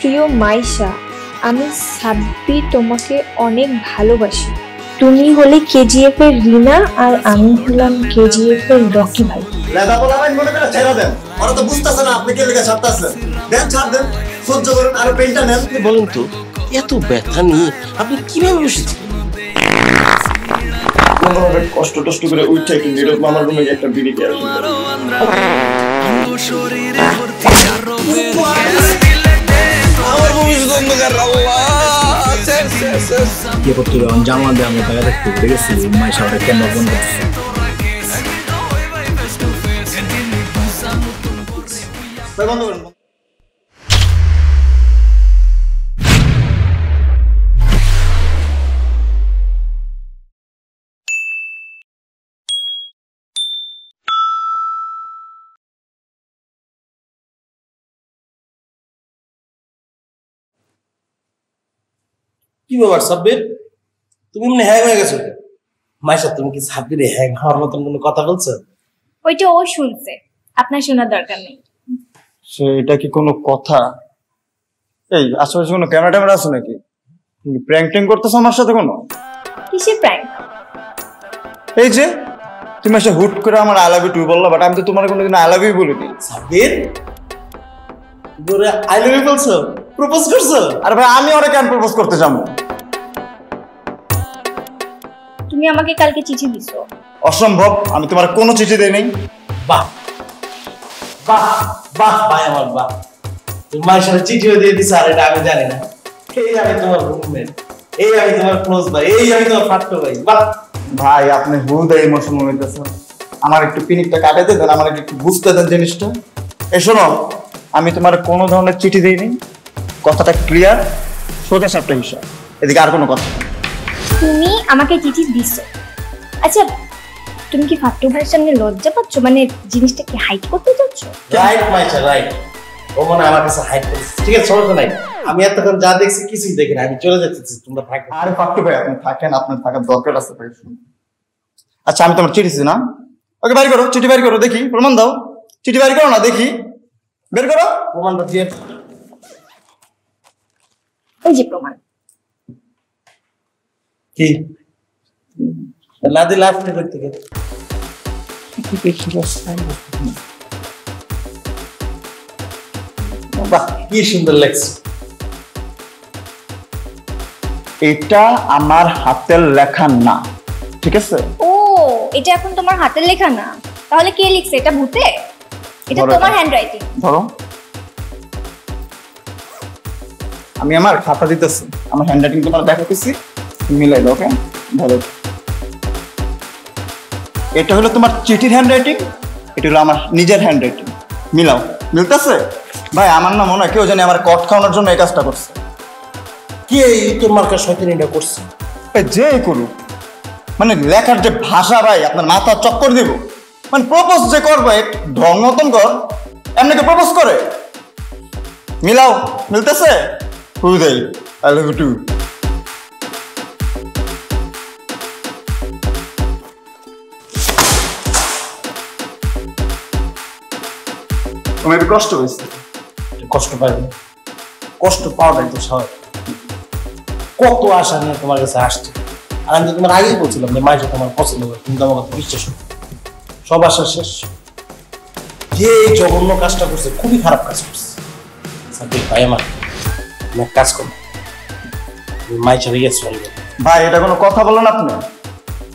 প্রিয় মাইশা, আমি সাব্বির তোমাকে অনেক ভালোবাসি। তুমি হলে কেজিএফ এর রিনা আর আমি হলাম কেজিএফ এর রকি ভাই। লেদা বলা ভাই মনে করে ছেড়ে দেন, ওরা তো বুঝতেছে না আপনি কে লেগে ছাড়তেছেন। দেন ছাড় দেন, সহ্য করুন আর পেনটা নেন। বলুন তো এত ব্যথা নিয়ে আপনি কিভাবে বসেছেন? কষ্ট টষ্ট করে উঠে একটু নীরব মামার রুমে একটা বিড়ি খেয়ে জামা দিয়ে আমরা টাকা দেখতে দেখেছি মাই সাথে কেন ফোন করছে। বন্ধ করেন। কি ব্যাপার সাব্বির, তুমি মনে হ্যাং হয়ে গেছো? মাইশা তুমি কি সাব্বিরে হ্যাং হওয়ার মতন কোনো কথা বলছো? ওইটা ও শুনছে, আপনার শোনার দরকার নেই। এটা কি কোনো কথা? এই আশেপাশে কোনো ক্যামেরা ট্যামেরা আছে নাকি? প্র্যাঙ্ক ট্যাঙ্ক করতেছো আমার সাথে কোনো? কিসের প্র্যাঙ্ক? এই যে তুমি এসে হুট করে আমার আই লাভ ইউ টু বললা, বাট আমি তো তোমার কোনোদিন আই লাভ ইউ বলিনি। সাব্বির তুমি আই লাভ ইউ বলছো, প্রপোজ করছো? আরে ভাই আমি ওরা কেন প্রপোজ করতে যাবো? তুমি আমাকে কালকে চিঠি দিছো। অসম্ভব, আমি তোমার কোনো চিঠি দেই নাই। বাহ বাহ বাহ ভাই আমার বাহ, তুমি মায়ের সাথে চিঠিও দিয়ে দিছো আর এটা আমি জানি না। এই আমি তোমার রুমমেট, এই আমি তোমার ক্লোজ ভাই, এই আমি তোমার ফাট্টো ভাই। বাহ ভাই আপনি হুদা ইমোশনাল হইতেছেন, আমার একটু পিনিকটা কাটাইতে দেন, আমার একটু বুঝতে দেন জিনিসটা। এই শোনো, আমি তোমার কোনো ধরনের চিঠি দিইনি, কথাটা ক্লিয়ার, সোজা সাপটা হিসাব, এদিকে আর কোনো কথা না। তুমি আমাকে চিঠি দিছো, আচ্ছা তুমি কি ফাট্টু ভাইয়ের সামনে লজ্জা পাচ্ছ? মানে জিনিসটা কি হাইড করতে চাচ্ছ? রাইট মাইশা রাইট, ও মনে আমার কাছে হাইড করছে। ঠিক আছে সমস্যা নাই, আমি এতক্ষণ যা দেখছি কিছুই দেখি না, আমি চলে যাচ্ছি, তোমরা থাকো। আরে ফাট্টু ভাই আপনি থাকেন, আপনার থাকার দরকার আছে ভাই। আচ্ছা আমি তোমার চিঠি দিছি না? ওকে বাইর করো, চিঠি বাইর করো, দেখি প্রমাণ দাও। চিঠি বাইর করো না, দেখি বের করো প্রমাণটা দিয়ে। ওই যে প্রমাণ। কি লাদি লাভ নেই করতে গেলে বাহ কি সুন্দর লাগছে। এটা আমার হাতের লেখা না, ঠিক আছে? ও এটা এখন তোমার হাতের লেখা না, তাহলে কে লিখছে? এটা ভূতে? এটা ধরো তোমার হ্যান্ড রাইটিং। ধরো, আমি আমার খাতা দিতেছি, আমার হ্যান্ড রাইটিং তোমার দেখাতেছি, মিলাই দাও। ওকে ধরো, এটা হলো তোমার চিঠির হ্যান্ড রাইটিং, এটা হলো আমার নিজের হ্যান্ড রাইটিং, মিলাও। মিলতেছে? ভাই আমার না মনে হয় কেউ জানি আমার কট খাওয়ানোর জন্য এই কাজটা করছে। কি এই তোর মার্কার শয়তানিটা করছে? যে করুক, মানে লেখার যে ভাষা ভাই আপনার মাথা চক্কর দিব। মানে প্রপোজ যে করবে ঢং মতন কর, এমনিকে প্রপোজ করে। মিলাও, মিলতেছে? হুদেই আই লাভ ইউ টু। তোমার একটু কষ্ট হয়েছে? কষ্ট পাইবে, কষ্ট পাওয়াটাই তো স্বাভাবিক। কত আশা নিয়ে তোমার কাছে আসছে, আর আমি তো তোমার আগেই বলছিলাম যে মাইশা তোমার পছন্দ করে, কিন্তু আমার কথা বিশ্বাস করো। সব আশা শেষ। যে এই জঘন্য কাজটা করছে খুবই খারাপ কাজ করছে। সাব্বির ভাই আমার এক কাজ করো, মাইশা রিগে সরি বলো। ভাই এটা কোনো কথা বলেন আপনি?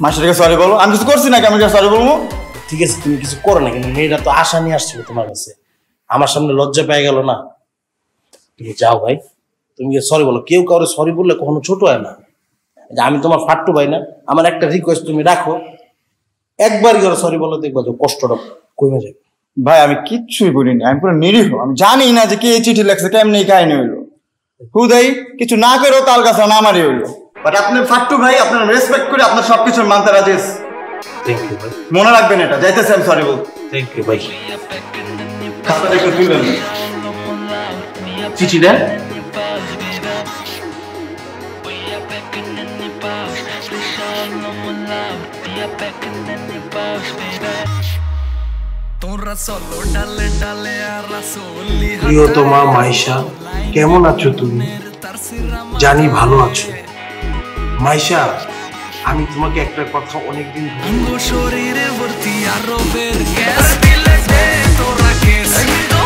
মাসিকে সরি বলো, আমি কিছু করছি নাকি আমি সরি বলবো? ঠিক আছে তুমি কিছু করো না, কিন্তু মেয়েটা তো আশা নিয়ে আসছিল তোমার কাছে, আমার সামনে লজ্জা পেয়ে গেল না। তুমি যাও ভাই, তুমি সরি বলো। কেউ কাউরে সরি বললে কখনো ছোট হয় না। আমি তোমার ফাট্টু ভাই না, আমার একটা রিকোয়েস্ট তুমি রাখো, একবার করে সরি বলো, দেখবা যে কষ্টটা কমে যাবে। ভাই আমি কিচ্ছুই বলিনি, আমি পুরো নিরীহ, আমি জানি না যে কে চিঠি লেখছে, কেমনি কাহিনী হইলো। হুদাই কিছু না করেও তার কাছে না মারি হইলো। বাট আপনি ফাট্টু ভাই, আপনার রেসপেক্ট করে আপনার সবকিছু মানতে রাজি আছি। থ্যাংক ইউ ভাই, মনে রাখবেন এটা, যাইতেছি আমি সরি বল। থ্যাংক ইউ ভাই। খাতাটা একটু তুলবেন। চিঠি দেন। প্রিয়তমা মাইশা, কেমন আছো তুমি? জানি ভালো আছো। মাইশা, আমি তোমাকে একটা কথা অনেকদিন শরীরে ভর্তি আরো বের গ্যাস দিলে দে তোরা কেস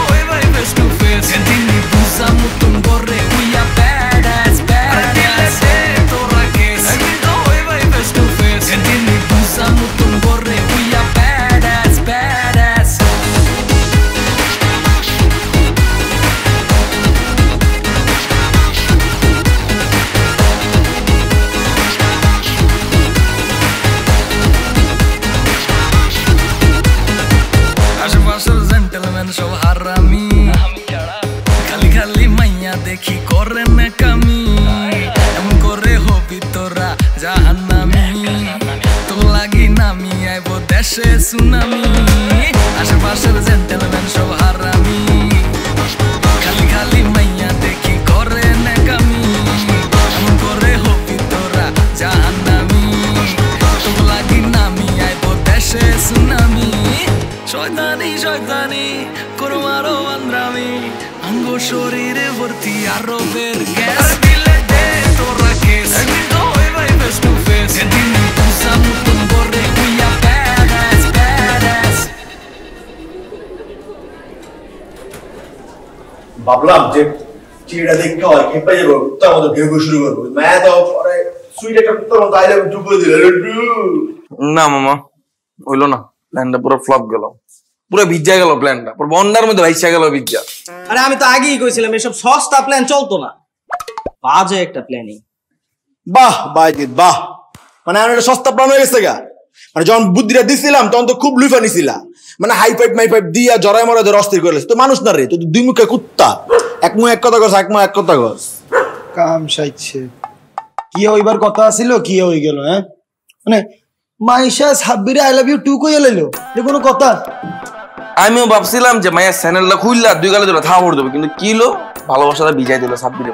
ওই ভাই ফেস টু ফেস দিনি বুঝা মুতুন বরে we are bad as bad দিলে দে তোরা কেস ওই ভাই ফেস টু ফেস দিনি বুঝা মুতুন বরে we are bad as bad as আশেপাশের জেন্টলম্যান সব হারামি খালি খালি মাইয়া দেখি করে না কামি এমন করে হবি তোরা জাহান্নামি তো লাগি নামি আইব দেশে সুনামি আশেপাশের জেন্টলম্যান সব হারামি খালি খালি মাইয়া দেখি করে না কামি এমন করে হবি তোরা জাহান্নামি তো লাগি নামি আইব দেশে সুনামি শয়তানি শয়তানি করো আরো আন্দ্রামি অঙ্গ শরীরে ভর্তি আরো বের গ্যাস দিলে দে তোরা কেস ওই ভাই ফেস টু ফেস দিন তুসা মুতুন বরে we are bad as bad as ভাবলাম যে চিড়া দেখতে হয় খেপে যাবো তার মতো ঘেউ শুরু করবো মায়া তো পরে সুইট একটা কুত্তার মতো আইলে চুপ করে দিল না মামা হইলো না প্ল্যানটা পুরো ফ্লপ গেল পুরো ভিজা গেল প্ল্যানটা পুরো বন্যার মধ্যে ভাইসা গেল ভিজা আরে আমি তো আগেই কইছিলাম এসব সস্তা প্ল্যান চলতো না বাজে একটা প্ল্যানিং বাহ বাইজিৎ বাহ মানে আমার একটা সস্তা প্ল্যান হয়ে গেছে গা মানে যখন বুদ্ধিটা দিছিলাম তখন তো খুব লুইফা নিছিলা মানে হাই পাইপ মাই পাইপ দিয়া জড়াই মরা ধরে অস্থির করে তো মানুষ না রে তো দুই মুখে কুত্তা এক মুখ এক কথা কস এক মুখ এক কথা কস কাম সাইছে কি হইবার কথা ছিল কি হই গেল হ্যাঁ মানে মাইশা সাব্বিরে আই লাভ ইউ টু কই এলাইলো এ কোনো কথা আমিও ভাবছিলাম যে মায়ের চ্যানেলটা খুললা দুই গালে ধরে থামড় দেবে কিন্তু কিলো ভালোবাসাটা ভিজাই দিল সাব্বিরে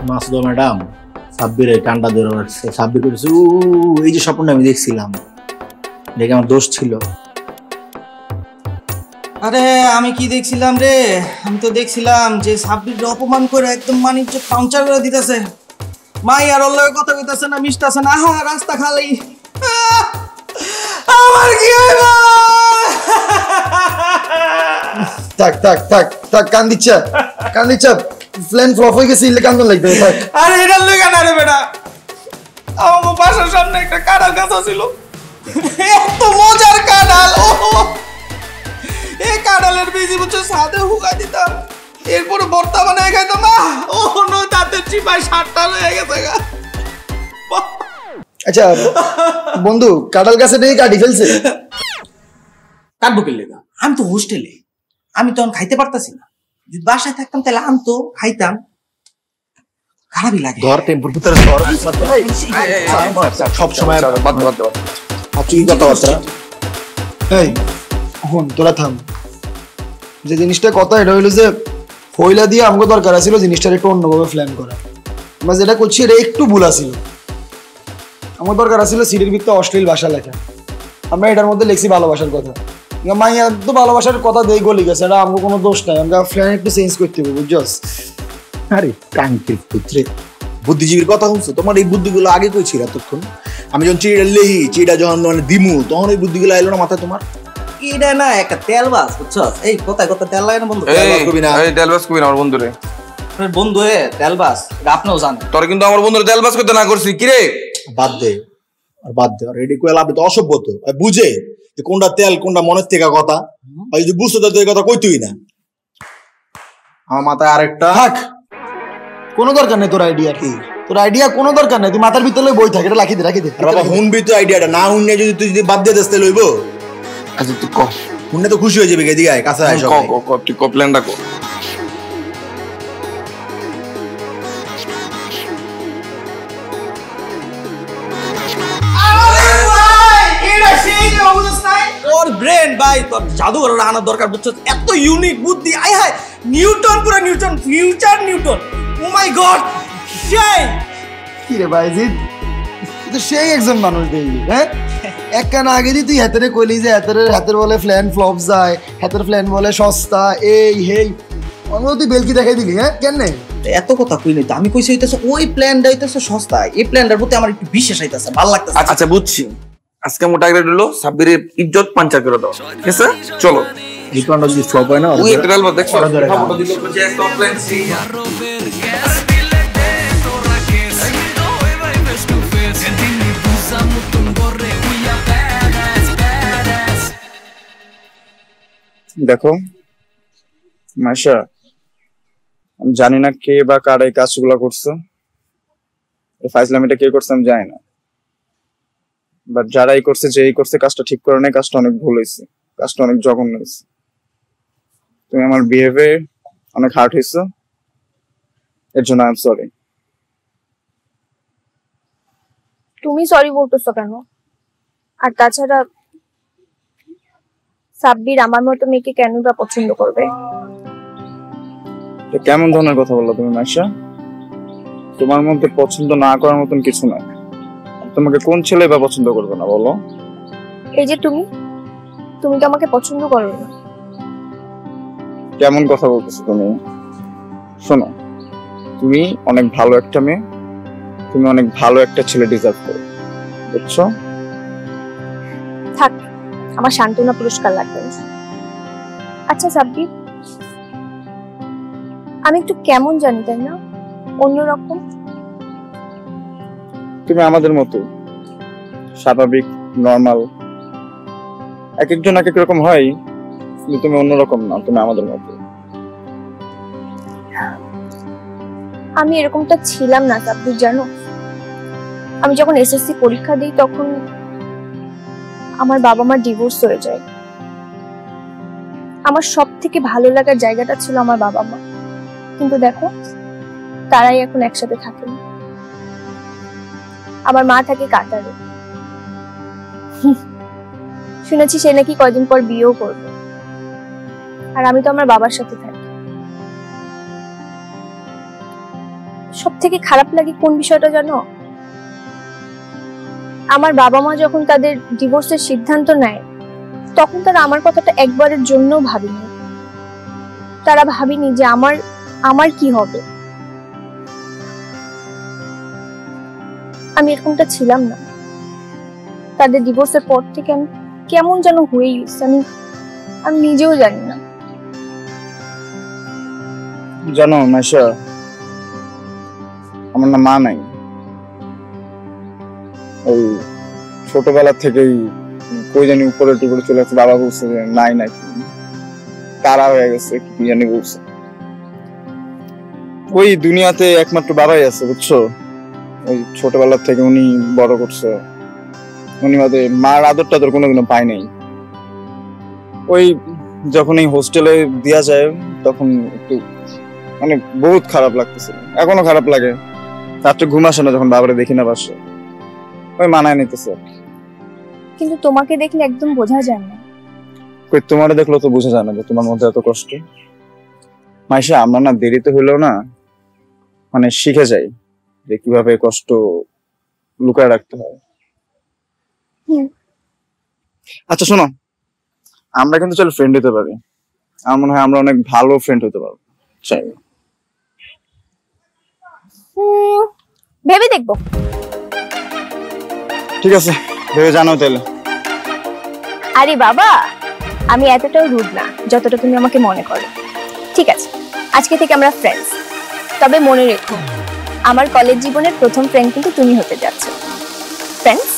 মাসুদ ম্যাডাম সাব্বিরে টান্ডা ধরে উঠছে সাব্বির করেছে এই যে স্বপ্নটা আমি দেখছিলাম দেখে আমার দোষ ছিল আরে আমি কি দেখছিলাম রে আমি তো দেখছিলাম যে সাব্বির অপমান করে একদম মানিজ্য পাঞ্চার করে দিতেছে মাই আর ওর লগে কথা কইতাছে না মিশতাছে না আহা রাস্তা খালি আমার কি হইব থাক থাক থাক থাক কান্দিচ্ছা প্ল্যান ফ্লপ হয়ে গেছে ইলে কান্দন লাগবে থাক আরে এটা লইগা না রে বেটা আমার বাসার সামনে একটা কাঁঠাল গাছ ছিল এত মজার কাঁঠাল ও এই কাঁঠালের বীজ বুঝছো সাদে হুকা দিতাম এরপরে ভর্তা বানায় খাইতাম ও নো দাঁতের চিপায় সাতটা হয়ে গেছে গা আচ্ছা বন্ধু কাঁঠাল গাছে দিয়ে কাটি ফেলছে কাটবো কে লেগা আমি তো হোস্টেলে আমি তখন খাইতে পারতাছি না যদি বাসায় থাকতাম তাহলে আনতো খাইতাম খারাপই লাগে ধর টেম্পুর ভিতরে ধর সব সময় তুই কথাবার্তা এই হন তোরা থাম যে জিনিসটা কথা এটা হইলো যে হইলা দিয়ে আমাকে দরকার ছিল জিনিসটা একটু অন্যভাবে প্ল্যান করা আমরা যেটা করছি এটা একটু ভুল আছিল আমার দরকার ছিল সিটির ভিতরে অশ্লীল ভাষা লেখা আমরা এটার মধ্যে লিখছি ভালোবাসার কথা মাইয়া তো ভালোবাসার কথা দেই গলি গেছে এটা আমাকে কোনো দোষ নাই আমরা প্ল্যান একটু চেঞ্জ করতে হবে বুঝছস আরে টাঙ্কির পুত্রে বুদ্ধিজীবীর কথা শুনছো তোমার এই বুদ্ধিগুলো আগে কইছিল এতক্ষণ আমি যখন চিড়া লেহি চিড়া যখন মানে দিমু তখন এই বুদ্ধিগুলো আইলো না মাথায় তোমার এটা না একটা তেলবাস বুঝছস এই কোথায় কোথায় তেল লাগে না বন্ধু এই তেলবাস কবি না আমার বন্ধুরে আপনার বন্ধু এ তেলবাস এটা আপনিও জানেন তোর কিন্তু আমার বন্ধুরে তেলবাস করতে না করছি কি রে বাদ দে আর রেডি করে লাভ তো অসভ্য তো বুঝে যে কোনটা তেল কোনটা মনের থেকে কথা আর যদি বুঝতে তো এই কথা কইতুই না আমার মাথায় আরেকটা থাক কোনো দরকার নেই তোর আইডিয়া কি তোর আইডিয়া কোনো দরকার নেই তুই মাথার ভিতরে বই থাকে এটা রাখি দে বাবা হুনবি তো আইডিয়াটা না হুননে যদি তুই যদি বাদ দিয়ে দিস তাহলে হইব আচ্ছা তুই ক হুননে তো খুশি হয়ে যাবে এদিকে আয় কাছে আয় সবাই তুই ক প্ল্যানটা কর তোর ব্রেন ভাই তোর জাদুঘর আনার দরকার বুঝছো এত ইউনিক বুদ্ধি আই হাই নিউটন পুরো নিউটন ফিউচার নিউটন ও মাই গড সেই কি রে ভাইজিৎ তুই তো সেই একজন মানুষ দেখবি হ্যাঁ এক কান আগে দি তুই হাতেরে কইলি যে হাতের বলে প্ল্যান ফ্লপ যায় হাতের প্ল্যান বলে সস্তা এই হেই আমরা তুই বেলকি দেখাই দিলি, হ্যাঁ কেন? এত কথা কই নাই তো, আমি কইছি হইতাছে ওই প্ল্যানটা হইতাছে সস্তা, এই প্ল্যানটার প্রতি আমার একটু বিশ্বাস হইতাছে, ভালো লাগতাছে। আচ্ছা বুঝছি, আজকে আমার টার্গেট হলো সাব্বিরের ইজ্জত পাঞ্চার করে দাও, ঠিক আছে? চলো এই প্ল্যানটা যদি ফ্লপ হয় না, ওই একটা গল্প দেখছো, ওরা ধরে ফটো দিল যে একটা অফলাইন সি দেখো মাইশা, আমি জানি না কে বা কার এই কাজগুলো করছে, এই ফাইজলামিটা কে করছে আমি জানি না, বাট যারাই করছে, যেই করছে কাজটা ঠিক করে নাই, কাজটা অনেক ভুল হয়েছে, কাজটা অনেক জঘন্য হয়েছে। তুমি আমার বিহেভে অনেক হার্ট হয়েছে, এর জন্য আই এম সরি। তুমি সরি বলতেছো কেন? আর তাছাড়া সাব্বির আমার মতো মেয়েকে কেন বা পছন্দ করবে? কেমন ধরনের কথা বললো তুমি মাইশা? তোমার মধ্যে পছন্দ না করার মতন কিছু নাই, তোমাকে কোন ছেলে বা পছন্দ করবে না বলো? এই যে তুমি তো আমাকে পছন্দ করো না। কেমন কথা বলতেছো তুমি? শোনো, তুমি অনেক ভালো একটা মেয়ে, তুমি অনেক ভালো একটা ছেলে ডিজার্ভ করো, বুঝছো? থাক, আমার সান্ত্বনা পুরস্কার লাগবে। আচ্ছা সাব্বির, আমি একটু কেমন জানি তাই না, অন্যরকম। তুমি আমাদের মতো স্বাভাবিক, নর্মাল, এক একজন এক এক রকম হয়, কিন্তু তুমি অন্যরকম না, তুমি আমাদের মতো। আমি এরকমটা ছিলাম না সাব্বির, জানো। আমি যখন এসএসসি পরীক্ষা দিই তখন আমার বাবা মার ডিভোর্স হয়ে যায়। আমার সব থেকে ভালো লাগার জায়গাটা ছিল আমার বাবা মা, কিন্তু দেখো তারাই এখন একসাথে থাকে না। আমার মা থাকে কাতারে, শুনেছি সে নাকি কয়দিন পর বিয়েও করবে, আর আমি তো আমার বাবার সাথে থাকি। সব থেকে খারাপ লাগে কোন বিষয়টা জানো? আমার বাবা মা যখন তাদের ডিভোর্সের সিদ্ধান্ত নেয় তখন তারা আমার কথাটা একবারের জন্য ভাবেনি। তারা ভাবেনি যে আমার কি হবে। আমি এরকমটা ছিলাম না। তাদের ডিভোর্সের পর থেকে আমি কেমন যেন হয়ে গেছি, আমি নিজেও জানি না। জানো মাইশা, আমার না মা নাই। ওই ছোটবেলা থেকেই কই জানি উপরে টুকরে চলে আসছে, বাবা বলছে যে নাই নাকি তারা হয়ে গেছে, কি জানি বলছে। ওই দুনিয়াতে একমাত্র বাবাই আছে, বুঝছো? ওই ছোটবেলা থেকে উনি বড় করছে, উনি বাদে মার আদর টাদর কোনোদিনও পায় নাই। ওই যখন এই হোস্টেলে দেয়া যায় তখন একটু মানে বহুত খারাপ লাগতেছিল, এখনো খারাপ লাগে। রাত্রে ঘুম আসে না যখন বাবারে দেখি না পাশে, ওই মানায় নিতেছে। কিন্তু তোমাকে দেখলে একদম বোঝা যায় না। কই তোমারে দেখলো তো বোঝা যায় না যে তোমার মধ্যে এত কষ্ট। মাইশা, আমরা না দেরিতে হইলেও না মানে শিখে যাই যে কিভাবে কষ্ট লুকায় রাখতে হয়। আচ্ছা শোনো, আমরা কিন্তু চল ফ্রেন্ড হতে পারি। আমার মনে হয় আমরা অনেক ভালো ফ্রেন্ড হতে পারবো, চাই। ভেবে দেখবো। ঠিক আছে, ভেবে জানাও তাহলে। আরে বাবা, আমি এতটাও রুড না যতটা তুমি আমাকে মনে করো। ঠিক আছে, আজকে থেকে আমরা ফ্রেন্ডস। তবে মনে রেখো, আমার কলেজ জীবনের প্রথম ফ্রেন্ড কিন্তু তুমি হতে যাচ্ছ। ফ্রেন্ডস।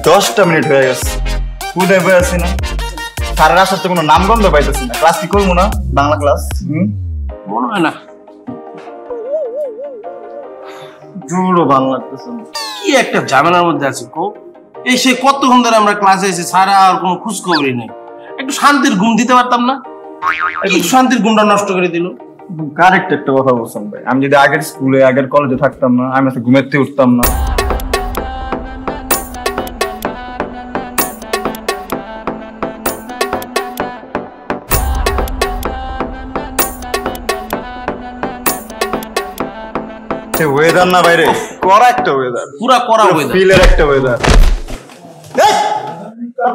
10টা মিনিট হয়ে গেছে কোথায় বয়ে আছি না স্যারের আসার তো কোনো নামগন্ধ পাইতেছি না ক্লাস কি করবো না বাংলা ক্লাস মনে হয় না জোরও ভালো লাগতেছে না কি একটা ঝামেলার মধ্যে আছে কো এই সে কতক্ষণ ধরে আমরা ক্লাসে এসে সারা আর কোনো খোঁজ খবরই নেই একটু শান্তির ঘুম দিতে পারতাম না একটু শান্তির ঘুমটা নষ্ট করে দিল কারেক্ট একটা কথা বলছেন ভাই আমি যদি আগের স্কুলে আগের কলেজে থাকতাম না আমি আজকে ঘুমাতে উঠতাম না ওয়েদার না বাইরে করা একটা ওয়েদার পুরা করা ওয়েদার ফিলের একটা ওয়েদার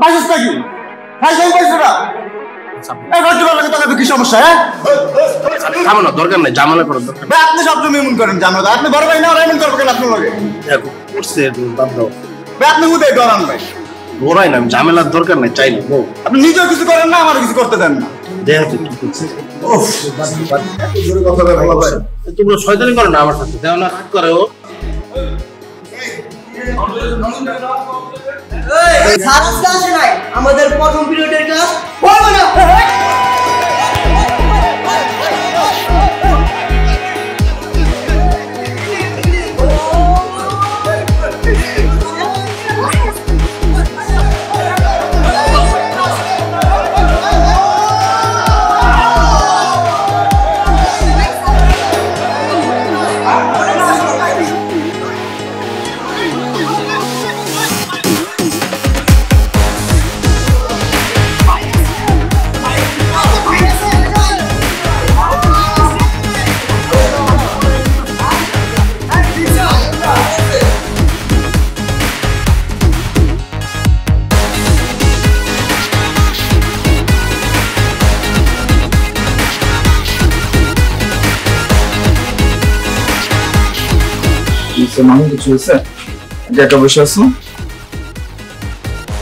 পাইছিস কি পাইছিস না কি সমস্যা হ্যাঁ থামো না দরকার নেই ঝামেলা করার দরকার ভাই আপনি সব তুমি এমন করেন ঝামেলা আপনি বড় ভাই না ওরা এমন করবে কেন আপনার লগে দেখো করছে বাদ দাও ভাই আপনি উদয় ডরান ভাই ঘোরাই না ঝামেলার দরকার নেই চাইলে আপনি নিজেও কিছু করেন না আমার কিছু করতে দেন না দেখা তো কি করছে তোমরা শয়তানি করো না আমার সাথে দেও না রাগ করে ও আমাদের প্রথম পিরিয়ডের ক্লাস পড়বো না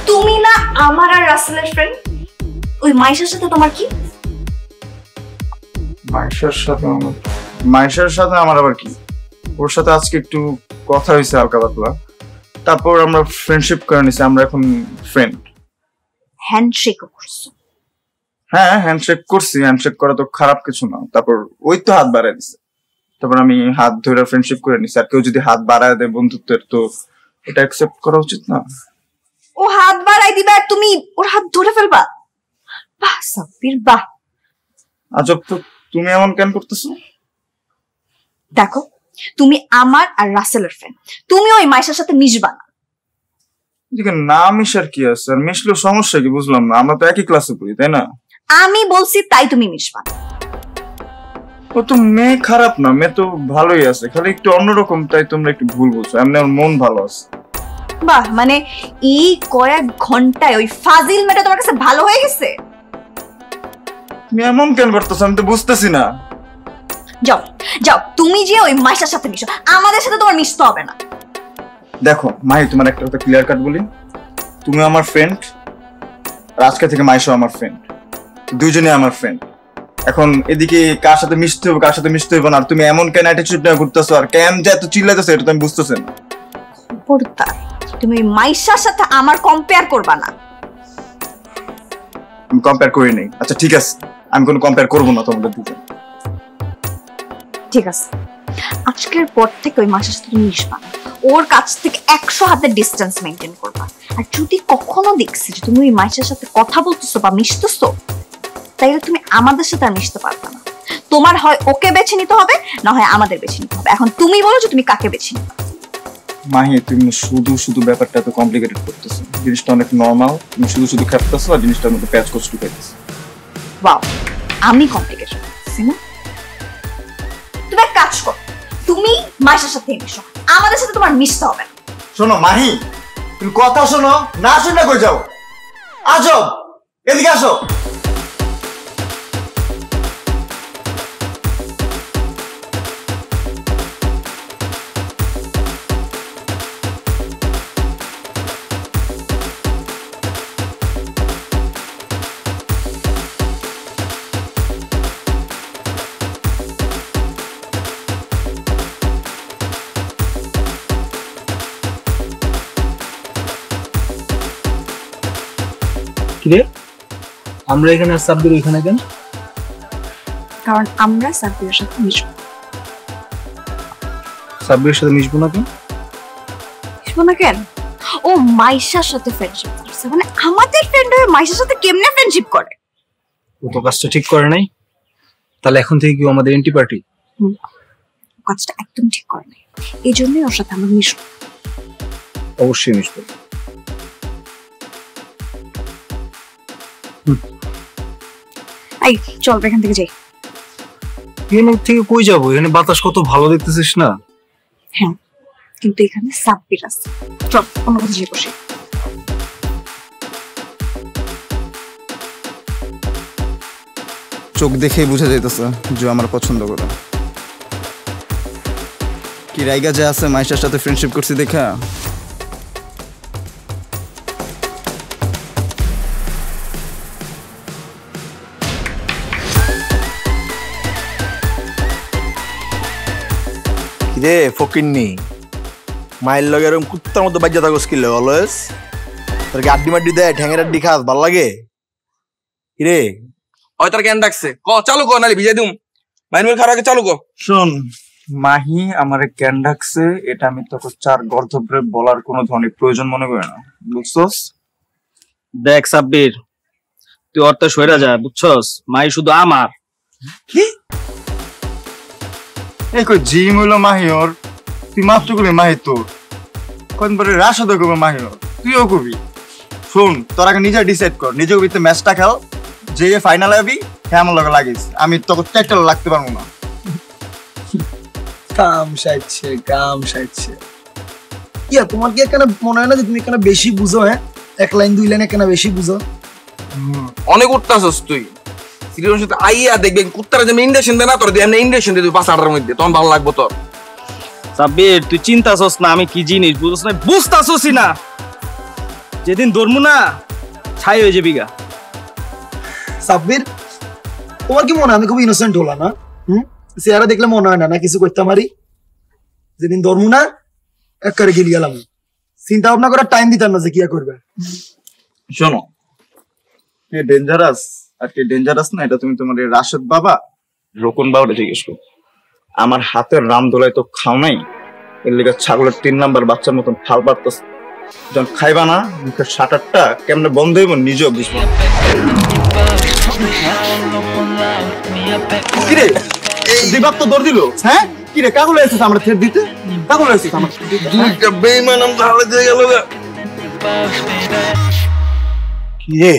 তুমি না আমার আর রাসেলের ফ্রেন্ড ওই মাইশার সাথে তোমার কি মাইশার সাথে আমার আবার কি ওর সাথে আজকে একটু কথা হয়েছে হালকা পাতলা তারপর আমরা ফ্রেন্ডশিপ করে নিছি আমরা এখন ফ্রেন্ড হ্যান্ডশেক করছো হ্যাঁ হ্যান্ডশেক করছি হ্যান্ডশেক করা তো খারাপ কিছু না তারপর ওই তো হাত বাড়ায় দিছে তারপর আমি হাত ধরে ফ্রেন্ডশিপ করে নিছি আর কেউ যদি হাত বাড়ায় দেয় বন্ধুত্বের তো এটা অ্যাকসেপ্ট করা উচিত না ও হাত বাড়াই দিবে আর তুমি ওর হাত ধরে ফেলবা বাহ সাব্বির বাহ আজব তো তুমি এমন কেন করতেছো দেখো তুমি আমার আর রাসেলের ফ্রেন্ড তুমি ওই মাইশার সাথে মিশবা না এদিকে না মিশার কি আছে আর মিশলেও সমস্যা কি বুঝলাম না আমরা তো একই ক্লাসে পড়ি তাই না আমি বলছি তাই তুমি মিশবা না ও তো মেয়ে খারাপ না মেয়ে তো ভালোই আছে খালি একটু অন্যরকম তাই তোমরা একটু ভুল বলছো এমনি আমার মন ভালো আছে বাহ মানে এই কয়েক ঘন্টায় ওই ফাজিল মেয়েটা তোমার কাছে ভালো হয়ে গেছে তুমি এমন কেন করতেছো আমি তো বুঝতেছি না যাও যাও তুমি যে ওই মাইশার সাথে মিশো আমাদের সাথে তোমার মিশতে হবে না দেখো মাই তোমার একটা কথা ক্লিয়ার কাট বলি তুমি আমার ফ্রেন্ড আর আজকে থেকে মাইশাও আমার ফ্রেন্ড দুইজনে আমার ফ্রেন্ড এখন এদিকে কার সাথে মিশতে হবে কার সাথে মিশতে হবে না আর তুমি এমন কেন অ্যাটিটিউড নিয়ে ঘুরতেছো আর কেন যে এত চিল্লাইতেছো এটা তো আমি বুঝতেছি না তুমি মাইশার সাথে আমার কম্পেয়ার করবা না আমি কম্পেয়ার করি নাই আচ্ছা ঠিক আছে আমি কোনো কম্পেয়ার করবো না তোমাদের দুজন ঠিক আছে আজকের পর থেকে ওই মাইশার সাথে তুমি মিশবা না ওর কাছ থেকে 100 হাতের ডিসটেন্স মেইনটেইন করবা আর যদি কখনো দেখছি যে তুমি ওই মাইশার সাথে কথা বলতেছো বা মিশতেছো তাইলে তুমি আমাদের সাথে আর মিশতে পারবে না তোমার হয় ওকে বেছে নিতে হবে না হয় আমাদের বেছে নিতে হবে এখন তুমি বলো যে তুমি কাকে বেছে নিবে মাহি তুমি শুধু শুধু ব্যাপারটা এত কমপ্লিকেটেড করতেছো জিনিসটা অনেক নর্মাল তুমি শুধু শুধু খেপতেছো আর জিনিসটার মধ্যে প্যাচ কোচ ঢুকাইতেছো ওয়াও আমি কমপ্লিকেটেড করতেছি না তুমি এক কাজ করো তুমি মাইশার সাথে মিশো আমাদের সাথে তোমার মিশতে হবে না শোনো মাহি তুমি কথা শোনো না শুনে কই যাও আজব এদিকে আসো কিরে আমরা এখানে আর সাব্বির ওইখানে কেন? কারণ আমরা সাব্বিরের সাথে মিশবো। সাব্বিরের সাথে মিশবো না কেন? মিশবো না কেন? ও মাইশার সাথে ফ্রেন্ডশিপ করছে, মানে আমাদের ফ্রেন্ড হয়ে মাইশার সাথে কেমনে ফ্রেন্ডশিপ করে? ও তো কাজটা ঠিক করে নাই, তাহলে এখন থেকে কি আমাদের এন্টি পার্টি? কাজটা একদম ঠিক করে নাই, এই জন্যই ওর সাথে আমরা মিশবো। অবশ্যই মিশবো। এই চল এখান থেকে যাই। এখান থেকে কই যাবো? এখানে বাতাস কত ভালো দেখতেছিস না? হ্যাঁ, কিন্তু এখানে সাব্বির আছে। চল অন্য কোথাও যাই বসে। চোখ দেখেই বোঝা যাইতেছে যে আমার পছন্দ করে। কি রাইগা যে আছে মাইশার সাথে ফ্রেন্ডশিপ করছি দেখা। কিরে ফকিন্নি, মাইল লগে এরকম কুত্তার মতো বাজ্যা থাকস কিলে অলওয়েজ? তোর কি আড্ডি মাড্ডি দেয়, ঠ্যাঙের আড্ডি খাস, ভাল লাগে? কিরে ওই তোর কেন ডাকছে? ক চালু কর, নালি ভিজে দিম। মাইনুল খারাকে চালু কর। শোন, মাহি আমারে কেন ডাকছে এটা আমি তোকে চার গর্ধব্রে বলার কোনো ধরনের প্রয়োজন মনে করি না, বুঝছস? দেখ সাব্বির, তুই অর্থ সইরা যা, বুঝছস? মাই শুধু আমার। কি এই কই জিম হইলো মাহি ওর, তুই মাত্র কবি মাহি তোর, কদিন পরে রাশদ কবি মাহি ওর, তুইও কবি। শোন, তোর আগে নিজে ডিসাইড কর, নিজে কবিতে ম্যাচটা খেল, যে ফাইনাল হবি হ্যাঁ আমার লগে লাগিস, আমি তোকে চারটা লাগতে পারবো না। কাম সাইছে কাম সাইছে। কি তোমার কি এখানে মনে হয় না যে তুমি এখানে বেশি বুঝো? হ্যাঁ, এক লাইন দুই লাইন এখানে বেশি বুঝো। অনেক উঠতাছস তুই। সিরিয়াস সাথে আইয়া দেখবেন কুত্তারা যে ইন্ডাকশন দেয় না, তোর দিয়ে এমনি ইন্ডাকশন দিয়ে তুই 5-8টার মধ্যে, তখন ভালো লাগবো তোর। সাব্বির তুই চিন্তাছস না আমি কি জিনিস, বুঝছস না? বুঝতাছসই না। যেদিন ধরমু না ছাই হয়ে যাবি গা। সাব্বির, তোমার কি মনে হয় আমি খুব ইনোসেন্ট হলাম না? চেহারা দেখলে মনে হয় না না কিছু করতে পারি? যেদিন ধরমু না একবারে গেলি গেলাম, চিন্তা ভাবনা করার টাইম দিতাম না যে কি করবে। শোনো, ডেঞ্জারাস আর কি ডেঞ্জারাস না, এটা তুমি তোমার রাশেদ বাবা রোকন বাবাটা জিজ্ঞেস করো। আমার হাতের রাম দোলাই তো খাও নাই, এর লেগে ছাগলের 3 নাম্বার বাচ্চার মতন ফাল পারতাস। যখন খাইবা না মুখের শাটারটা কেমনে বন্ধ হইব নিজেও বুঝবো। কিরে দিবাপ তো দৌড় দিল? হ্যাঁ কিরে কাগল এসেছিস আমরা থেট দিতে? কাগল এসেছিস আমার দুইটা বেঈমান আমরা হালে দিয়ে গেল গা। কিরে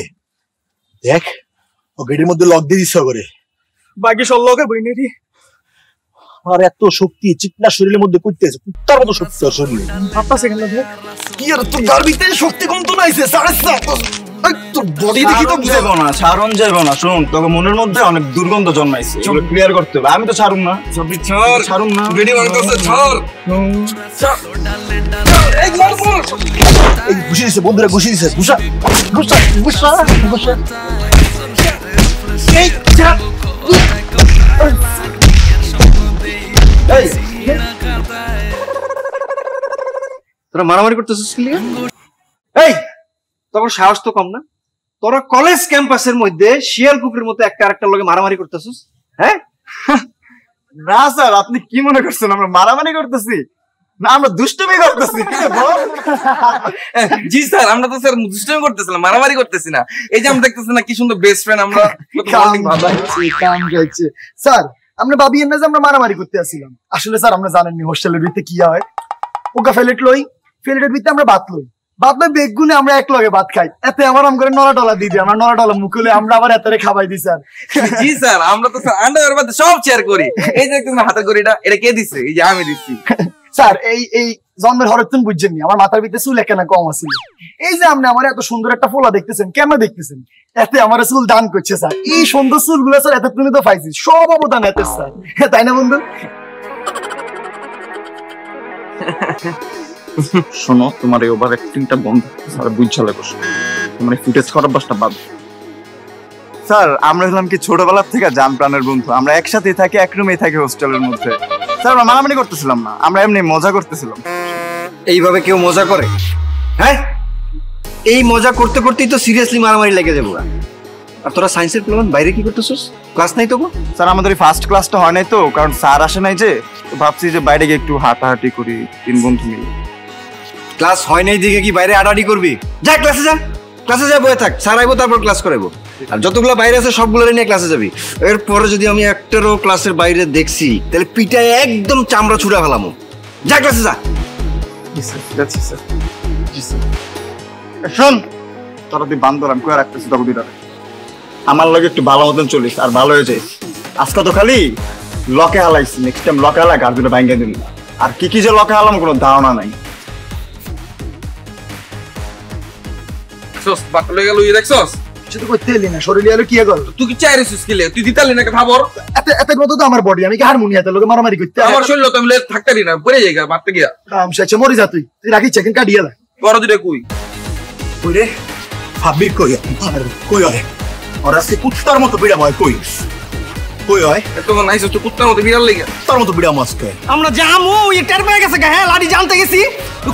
দেখ, ও গেটের মধ্যে লক দিয়ে দিচ্ছে করে। বাকি সব লগে বইনেরি। আর এত শক্তি চিকনা শরীরের মধ্যে করতেছে, কুত্তার মতো শক্তি তোর শরীরে। আপা সেখানে দেখ কি আর তোর গার ভিতরে শক্তি কম তো নাইছে, তোর বডি দেখি তো বুঝে যাবো না, ছাড়ন যাবো না। শোন, তোকে মনের মধ্যে অনেক দুর্গন্ধ জন্মাইছে, এগুলো ক্লিয়ার করতে হবে। আমি তো ছাড়ুম না, ছাড়ুম না। রেডি বানাইতেছে, ছাড়। এই ঘুষি দিছে বন্ধুরা, ঘুষি দিছে, ঘুষা ঘুষা ঘুষা ঘুষা। এই ছাড়। এই তোরা মারামারি করতেছিস কি লিগে? এই তোর সাহস তো কম না? তোরা কলেজ ক্যাম্পাসের মধ্যে শিয়াল কুকুরের মতো একটা আরেকটার লগে মারামারি করতেছিস? হ্যাঁ না স্যার, আপনি কি মনে করছেন আমরা মারামারি করতেছি? না, আমরা দুষ্টুমি করতেছি। জি স্যার, আমরা তো স্যার দুষ্টুমি করতেছিলাম, মারামারি করতেছি না। এই যে আমরা দেখতেছি না কি সুন্দর বেস্ট ফ্রেন্ড আমরা। স্যার আমরা ভাবিয়েন না যে আমরা মারামারি করতে আসছিলাম। আসলে স্যার আমরা জানেননি হোস্টেলের ভিতরে কি হয়। ওকা ফেলেট লই, ফেলেটের ভিতরে আমরা ভাত লই, ভাত লই বেগুনে আমরা এক লগে ভাত খাই। এতে আমার আম করে নড়া টলা দিয়ে দিই, আমরা নড়া টলা মুখলে আমরা আবার এত খাবাই দিই স্যার। জি স্যার, আমরা তো স্যার আন্ডার বাদে সব শেয়ার করি। এই যে দেখতেছেন হাতের গড়িটা, এটা কে দিছে? এই যে আমি দিচ্ছি। স্যার এই জন্মের হরতুন বুঝছেননি, আমার মাথার ভিতরে চুল এখানে কম আছে। এই যে আপনি আমার এত সুন্দর একটা ফোলা দেখতেছেন, কেন দেখতেছেন? এতে আমার চুল দান করছে স্যার। এই সুন্দর চুলগুলো স্যার এত তুমি তো পাইছি, সব অবদান এতে স্যার, তাই না বন্ধু? শোনো, তোমার এই ওভার অ্যাক্টিংটা বন্ধ, স্যার বুঝছালে বসে তোমার ফুটেজ খারাপ বাসটা বাদ। স্যার আমরা হলাম কি ছোটবেলার থেকে জান প্রাণের বন্ধু, আমরা একসাথেই থাকি, এক রুমেই থাকি হোস্টেলের মধ্যে। স্যার আমরা মারামারি করতেছিলাম না, আমরা এমনি মজা করতেছিলাম। এইভাবে কেউ মজা করে? হ্যাঁ এই মজা করতে করতেই তো সিরিয়াসলি মারামারি লেগে যাবো। আর তোরা সায়েন্সের প্ল্যান বাইরে কি করতেছিস? ক্লাস নাই তো? স্যার আমাদের ফার্স্ট ক্লাসটা হয় নাই তো, কারণ স্যার আসে নাই যে, ভাবছি যে বাইরে গিয়ে একটু হাঁটাহাঁটি করি 3 বন্ধু মিলে। ক্লাস হয় নাই দিকে কি বাইরে আড়াআড়ি করবি? যা ক্লাসে যা, ক্লাসে যা, বয়ে থাক, স্যার আইবো তারপর ক্লাস করাইবো। আর যতগুলো বাইরে আছে সবগুলো নিয়ে ক্লাসে যাবি। এরপরে যদি আমি একটারও ক্লাসের বাইরে দেখছি তাহলে পিটায় একদম চামড়া ছুড়া ফেলামো। যা ক্লাসে যা। শোন, তোরা তুই বান্দর, আমি কয়ে রাখতেছি তখন দুইটা আমার লগে একটু ভালো মতন চলিস, আর ভালো হয়েছে। আজকে তো খালি লকে হালাইছি, নেক্সট টাইম লকে হালা গাছ দুটো ভাঙ্গে দিবি। আর কি কি যে লকে হালাম কোনো ধারণা নাই। বাটলে গেল ইয়ে দেখছস? সেটা করতে এলি না, শরীরে এলো কি গেল? তুই কি চাইছিস কিলে? তুই দিতালি না ভাবর? এত মতো তো আমার বডি, আমি কি হারমোনিয়াতে লোকে মারামারি করতে? আমার শরীর তো আমি থাকতারি না, পড়ে যাই গা মারতে গিয়া। শেষে মরে যা, তুই রাখি চেকেন কাটিয়ে দে। বড় দুটো কই? কই রে? ভাববি কই? কই হয়? ওরা সে কুত্তার মতো বিড়া ভয় কই? কই হয়? এত নাইস তো কুত্তার মতো বিড়াল লাগা। তার মতো বিড়া মাছ কই? আমরা জামু ওই টের পেয়ে গেছে, হ্যাঁ লাড়ি জানতে গেছি।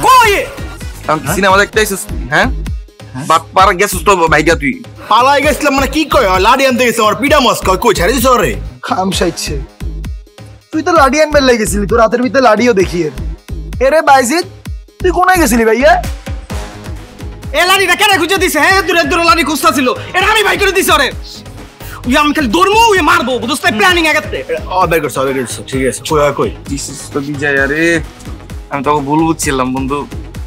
কই সিনেমা দেখতে আইছিস? হ্যাঁ বাট পার গেছিস তো ভাইগা তুই? পালাই গেছিলাম মানে কি কয়? লাড়ি আনতে গেছে আমার পিড়া মাছ কই? কই ছাড়ে দিছ রে? খাম সাইছে, তুই তো লাড়ি আনবার লাগেছিলি, তোর হাতের ভিতরে লাড়িও দেখিয়ে। এরে বাইজিৎ, তুই কোনায় গেছিলি ভাইয়া? এ লাড়িটা কেন খুঁজে দিছে? হ্যাঁ দূরে দূরে লাড়ি খুঁজতা ছিল, এটা আমি ভাই করে দিছি। ওরে আমি খালি দৌড়মু, মারবো, বুঝতে প্ল্যানিং আগে। বের করছ, ঠিক আছে। কই হয় কই? দিছিস তো বিজয়। আরে আমি তোকে ভুল বুঝছিলাম বন্ধু।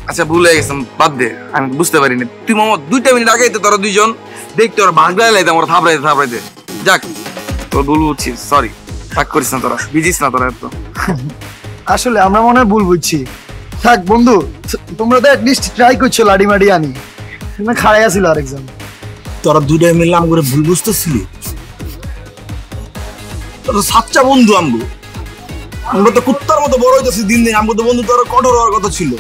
আচ্ছা ভুল হয়ে গেছিলাম, বাদ দে, আমি বুঝতে পারিনি। তুই মামা 2 মিনিট আগে তো তোরা দুইজন দেখতে ওরা ভাগড়াই লাইতাম, ওরা থাপড়াইতে। যাক তোর ভুল বুঝছিস, সরি, রাগ করিস না, তোরা বিজিস না তোরা এত। আসলে আমরা মনে হয় ভুল বুঝছি। থাক বন্ধু, তোমরা তো অ্যাটলিস্ট ট্রাই করছো লাড়ি মাড়ি আনি, না খাড়াই আছিল আরেকজন। তোরা দুইটাই মিললে আম করে ভুল বুঝতেছিলি? তোরা সাচ্চা বন্ধু আমগো। আমরা তো কুত্তার মতো বড় হইতেছি দিন দিন। আমগো তো বন্ধু তোরা কঠোর হওয়ার কথা ছিল।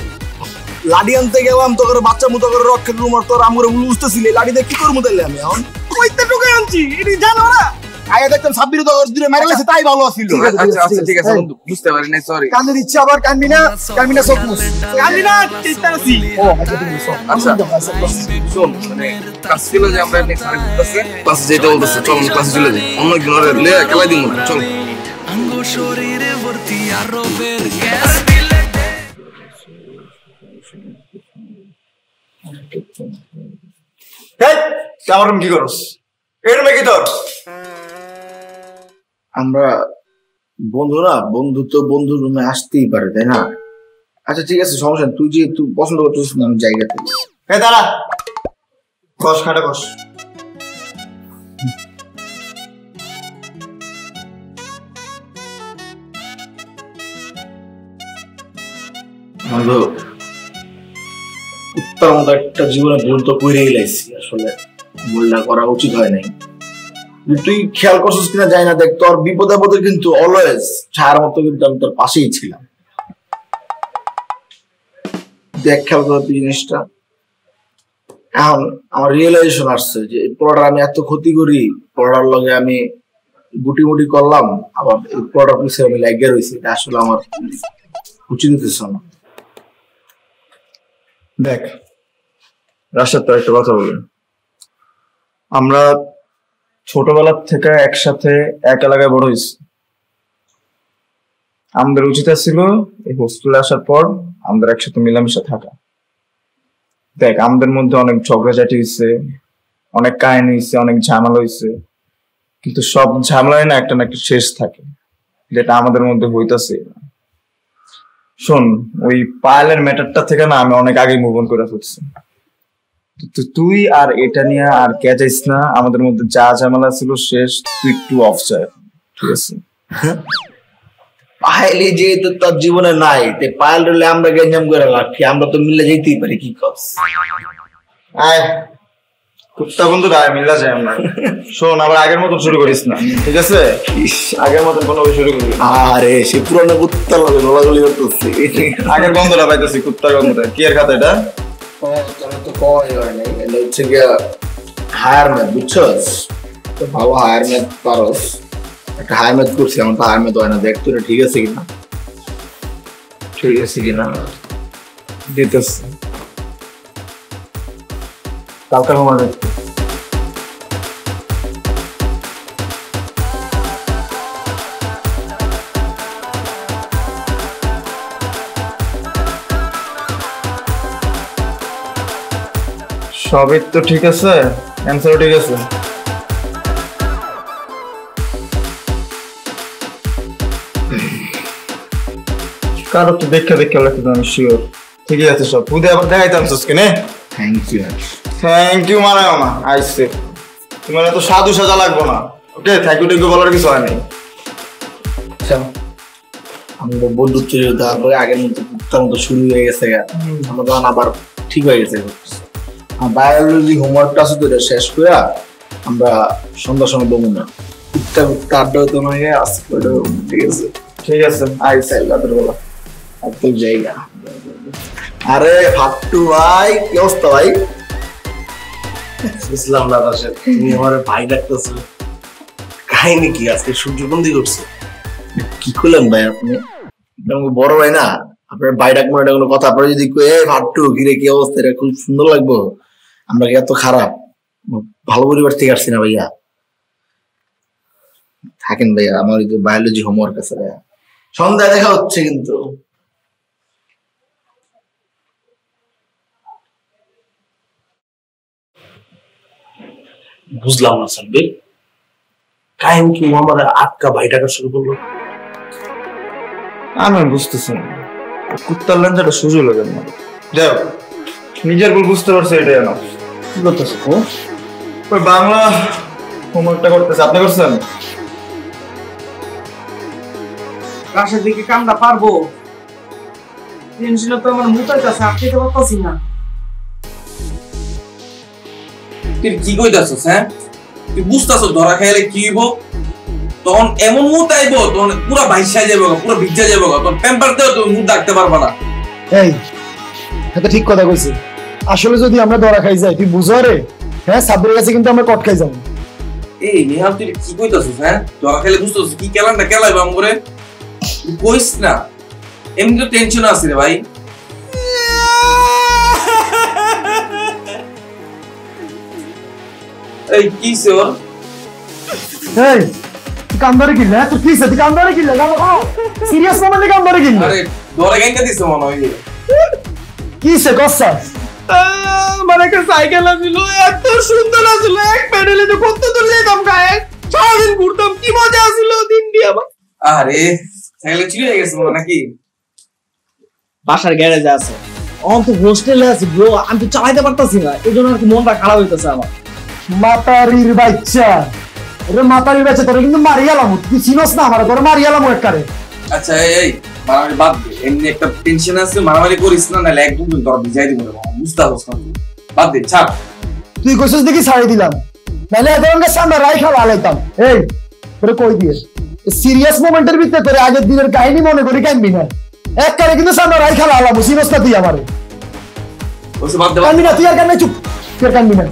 লাড়ি আনতে গেলাম তো করে বাচ্চা মতো করে রক্ষা করবো, আর তোরা আমগো ভুল বুঝতেছিলি। লাড়ি দিয়ে কি করবো তাইলে আমি এখন? কইতে ঢুকে আনছি, এটি জানো না? আগে দেখতাম 26 তো দূরে মারা গেছে, তাই ভালো ছিল। আচ্ছা ঠিক আছে বন্ধু, বুঝতে পারিনি, সরি। কান্দের ইচ্ছা আবার কানবি না সকমুস। কান্দি না, চিন্তাছি। ও আচ্ছা তুমি সব। আচ্ছা শোন, মানে ক্লাস ছিল যে আমরা নেক্সট আরেক ক্লাসে ক্লাসে যেতে বলতেছে, চল ক্লাসে চলে যাই। অন্য একদিন ওরে লে খেলাই দিমু, চল। अंगो शरीरे भर्ती आरो बेर ग्यास दिले আমার রুম কি করস? এই রুমে কি তোর? আমরা বন্ধুরা, বন্ধু তো বন্ধুর রুমে আসতেই পারে, তাই না? আচ্ছা ঠিক আছে, সমস্যা নেই। তুই যে তুই পছন্দ করছিস না আমি জায়গাতে। এই দাঁড়া, বস, খাটে বস। বন্ধু, উত্তর মতো একটা জীবনে ভুল তো করেই লাইছি। আসলে ভুলটা করা উচিত হয় নাই। তুই খেয়াল করছিস কিনা যাই না, দেখ তোর বিপদে আপদে কিন্তু অলওয়েজ ছায়ার মতো কিন্তু আমি তোর পাশেই ছিলাম। দেখ খেয়াল করে তুই জিনিসটা। এখন আমার রিয়েলাইজেশন আসছে যে এই পড়াটা আমি এত ক্ষতি করি, পড়ার লগে আমি গুটি মুটি করলাম, আবার এই পড়ার পিছিয়ে আমি লাগিয়ে রয়েছি। এটা আসলে আমার উচিত হতেছে না। দেখ রাশেদ, তোর একটা কথা বলি। আমরা ছোটবেলা থেকে একসাথে এক এলাকায় বড় হয়েছি। আমাদের উচিত ছিল এই হোস্টেলে আসার পর আমাদের একসাথে মিলামিশা থাকা। দেখ আমাদের মধ্যে অনেক ঝগড়াঝাটি হয়েছে, অনেক কাহিনী হয়েছে, অনেক ঝামেলা হয়েছে, কিন্তু সব ঝামেলায় না একটা শেষ থাকে, যেটা আমাদের মধ্যে হইতাছে। শোন, ওই পায়েলের ম্যাটারটা থেকে না আমি অনেক আগে মুভ অন করে ফেলছি। তুই আর এটা নিয়ে আর কেজাইস না। আমাদের মধ্যে যা ঝামেলা ছিল শেষ, তুই একটু অফ যায়, ঠিক আছে? পায়েলি যেহেতু তোর জীবনে নাই, পায়েল রইলে আমরা গেঞ্জাম করে রাখি, আমরা তো মিলে যেতেই পারি। কি করস? আয় কুত্তা বন্ধু রায় মিলা যায় আমরা। শোন, আবার আগের মতন শুরু করিস না, ঠিক আছে? আগের মতন কোনো শুরু করবি। আরে সে পুরনো কুত্তার লগে গোলাগুলি করতেছি। আগের গন্ধটা পাইতেছি, কুত্তার গন্ধটা। কি এর খাতা এটা? তো কয় হয় নাই, এটা হচ্ছে গিয়া হায়ার ম্যাথ, বুঝছস? তো ভালো হায়ার ম্যাথ পারস। একটা হায়ার ম্যাথ করছি, আমার তো হায়ার ম্যাথ হয় না। দেখ তো ঠিক আছে কিনা, ঠিক আছে কিনা দিতেছি। কালকে ঘুমানো সবই তো ঠিক আছে, অ্যান্সারও ঠিক আছে। কারো তো দেখে লাগতো, আমি শিওর ঠিকই আছে সব। বুঝে আবার দেখাইতাম কিনে। থ্যাংক ইউ মানে মামা আইসে, তোমার এত সাধু সাজা লাগবো না। ওকে, থ্যাংক ইউ বলার কিছু হয় নাই। আমাদের বন্ধুত্ব তারপরে আগের মতো শুরু হয়ে গেছে, আমরা তখন আবার ঠিক হয়ে গেছে। বায়োলজি হোমওয়ার্কটা আছে তো, এটা শেষ করে আমরা সন্ধ্যার সময় বমু না আড্ডা হতো না। ঠিক আছে ঠিক আছে, আইসা রাতের বেলা একদম জায়গা। আরে ফাট্টু ভাই, কি অবস্থা ভাই? বুঝলাম না রাশেদ, তুমি আমার ভাই ডাকতেছো, কাহিনী কি? আজকে সূর্যবন্দি করছে? কি করলেন ভাই আপনি? বড় ভাই না, আপনার ভাই ডাকবো এটা কোনো কথা? আপনারা যদি ফাট্টু ঘিরে কি অবস্থা, এটা খুব সুন্দর লাগবো। আমরা কি এত খারাপ? ভালো পরিবার থেকে আসছি না ভাইয়া। থাকেন ভাইয়া, আমার এই যে বায়োলজি হোমওয়ার্ক আছে ভাইয়া, সন্ধ্যায় দেখা হচ্ছে কিন্তু। বুঝলাম না সাব্বির, কাহিনী কি? আমার আটকা ভাই ডাকা শুরু করলো। আমি বুঝতেছি না, কুত্তার লেন্সাটা সুযোগ লাগে না। যাই হোক, নিজের ভুল বুঝতে পারছে, এটাই না। কি করতেছে? ওই বাংলা হোমওয়ার্কটা করতেছে, আপনি করছেন? রাশের দিকে কামটা পারবো? টেনশনে তো আমার মুতাইতাছে, আটকাইতে পারতাছি না। তুই কি কইতাছস? হ্যাঁ, তুই বুঝতাছস ধরা খাইলে কি হইব? তখন এমন মুত আইব, তখন পুরো ভাইসা যাবে, পুরো ভিজা যাবে, তখন পেম্পার দেও তুমি মুত ডাকতে পারবা না। এই এটা ঠিক কথা কইছিস। আসলে যদি আমরা ধরা খাই যাই, তুই বুঝো রে? হ্যাঁ, সাব্বিরের কাছে কিন্তু আমরা কট খাই যাবো। এই নিহাল, তুই কি কইতাছস? হ্যাঁ, ধরা খাইলে বুঝতাছস কি কেলানটা কেলাইব আমরে? তুই কইস না, এমনি তো টেনশন আছে রে ভাই। এই কি ওর? এই কামদারে কিল্লা, তুই কি তুই কামদারে কিল্লা? সিরিয়াস মোমেন্টে কামদারে কিল্লা? আরে ধরে গাইতে দিছ মনে হয়। কি সে কসা? আমার একটা সাইকেল আছিল, এত সুন্দর আছিল, এক প্যাডেলে তো কত দূর যেতাম, গায়ে সারাদিন ঘুরতাম, কি মজা আছিল দিন দিয়ে। আবার আরে সাইকেল চুরি হয়ে গেছে নাকি? বাসার গ্যারেজে আছে, অন্ত হোস্টেলে আছি ব্রো, আমি তো চালাইতে পারতাছি না, এই জন্য আর কি মনটা খারাপ হইতেছে আমার। মাতারির বাচ্চা, ওরে মাতারির বাচ্চা, তোরে কিন্তু মারিয়ালাম। তুই চিনস না আমার, তোরে মারিয়ালাম একবারে। আচ্ছা এই মারামারি বাদ দে, এমনি একটা টেনশন আছে, মারামারি করিস না, নাহলে একদম তোর ভিজাই দিব না, বুঝতে পারছ না? বাদ দে, ছাড়। তুই কইছিস দেখি ছাড়ি দিলাম, নাহলে এদের সামনে রাইখা লাগাইতাম। এই তোরে কই দিয়ে সিরিয়াস মোমেন্টের ভিতরে তোরে আগের দিনের কাহিনী মনে করি কানবি না, এক কারে কিন্তু সামনে রাইখা লাগাবো। চিনস না তুই আমারে? ওসব বাদ দে, কানবি না তুই, আর কান্না, চুপ, তুই আর কানবি না।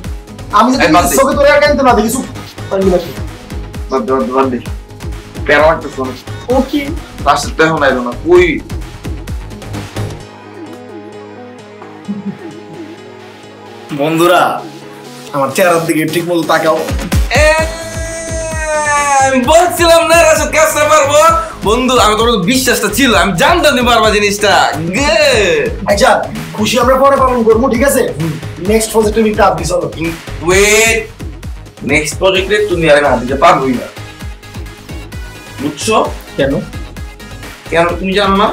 আমি যদি চোখে তোরে আর কানতে না দেখি, চুপ, কানবি না তুই। বাদ দে, প্যারা লাগতেছ না। ও কি রাস্তা তো এখন আইলো না, কই? বন্ধুরা, আমার চেহারার দিকে ঠিক মতো তাকাও। আমি বলছিলাম না রাশেদ কাছে পারবো। বন্ধু, আমি তোর বিশ্বাসটা ছিল, আমি জানতাম তুমি পারবা জিনিসটা। আচ্ছা, খুশি আমরা পরে পালন করবো, ঠিক আছে? নেক্সট প্রজেক্টে একটা আপডেট চলো। ওয়েট, নেক্সট প্রজেক্টে তুমি আর আমি দিতে পারবোই না, বুঝছো? কেন? কেন তুমি জানো না?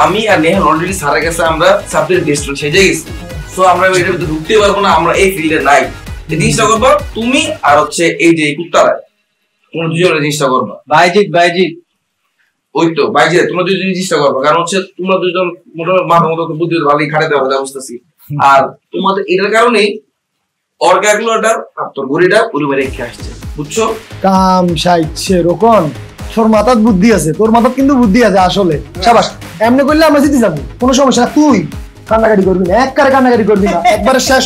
আমি আর নেহাল অলরেডি স্যারের কাছে আমরা সাবজেক্ট বেস্ট সেজে গেছি, সো আমরা এটার ভিতরে ঢুকতে পারবো না, আমরা এই ফিল্ডে নাই। এই জিনিসটা করবো তুমি আর হচ্ছে এই যে কুত্তারা, তোমরা দুজনে জিনিসটা করবো। বাইজিৎ ওই তো বাইজিৎ, তোমরা দুজন জিনিসটা করবো, কারণ হচ্ছে তোমরা দুজন মোটামুটি মাথার মতো বুদ্ধি ভালোই খাটে দেওয়া বুঝতেছি। আর তোমাদের এটার কারণেই ওর ক্যালকুলেটর আর তোর ঘড়িটা পরিবারে রেখে আসছে, বুঝছো? কাম সাইছে রকম, তোর মাথার বুদ্ধি আছে, তোর মাথার কিন্তু বুদ্ধি আছে আসলে। সাবাস, এমনি করলে আমরা জিতে যাবো, কোনো সমস্যা না। তুই কান্নাকাটি করবি না, একবারে কান্নাকাটি করবি না, একবারে শেষ।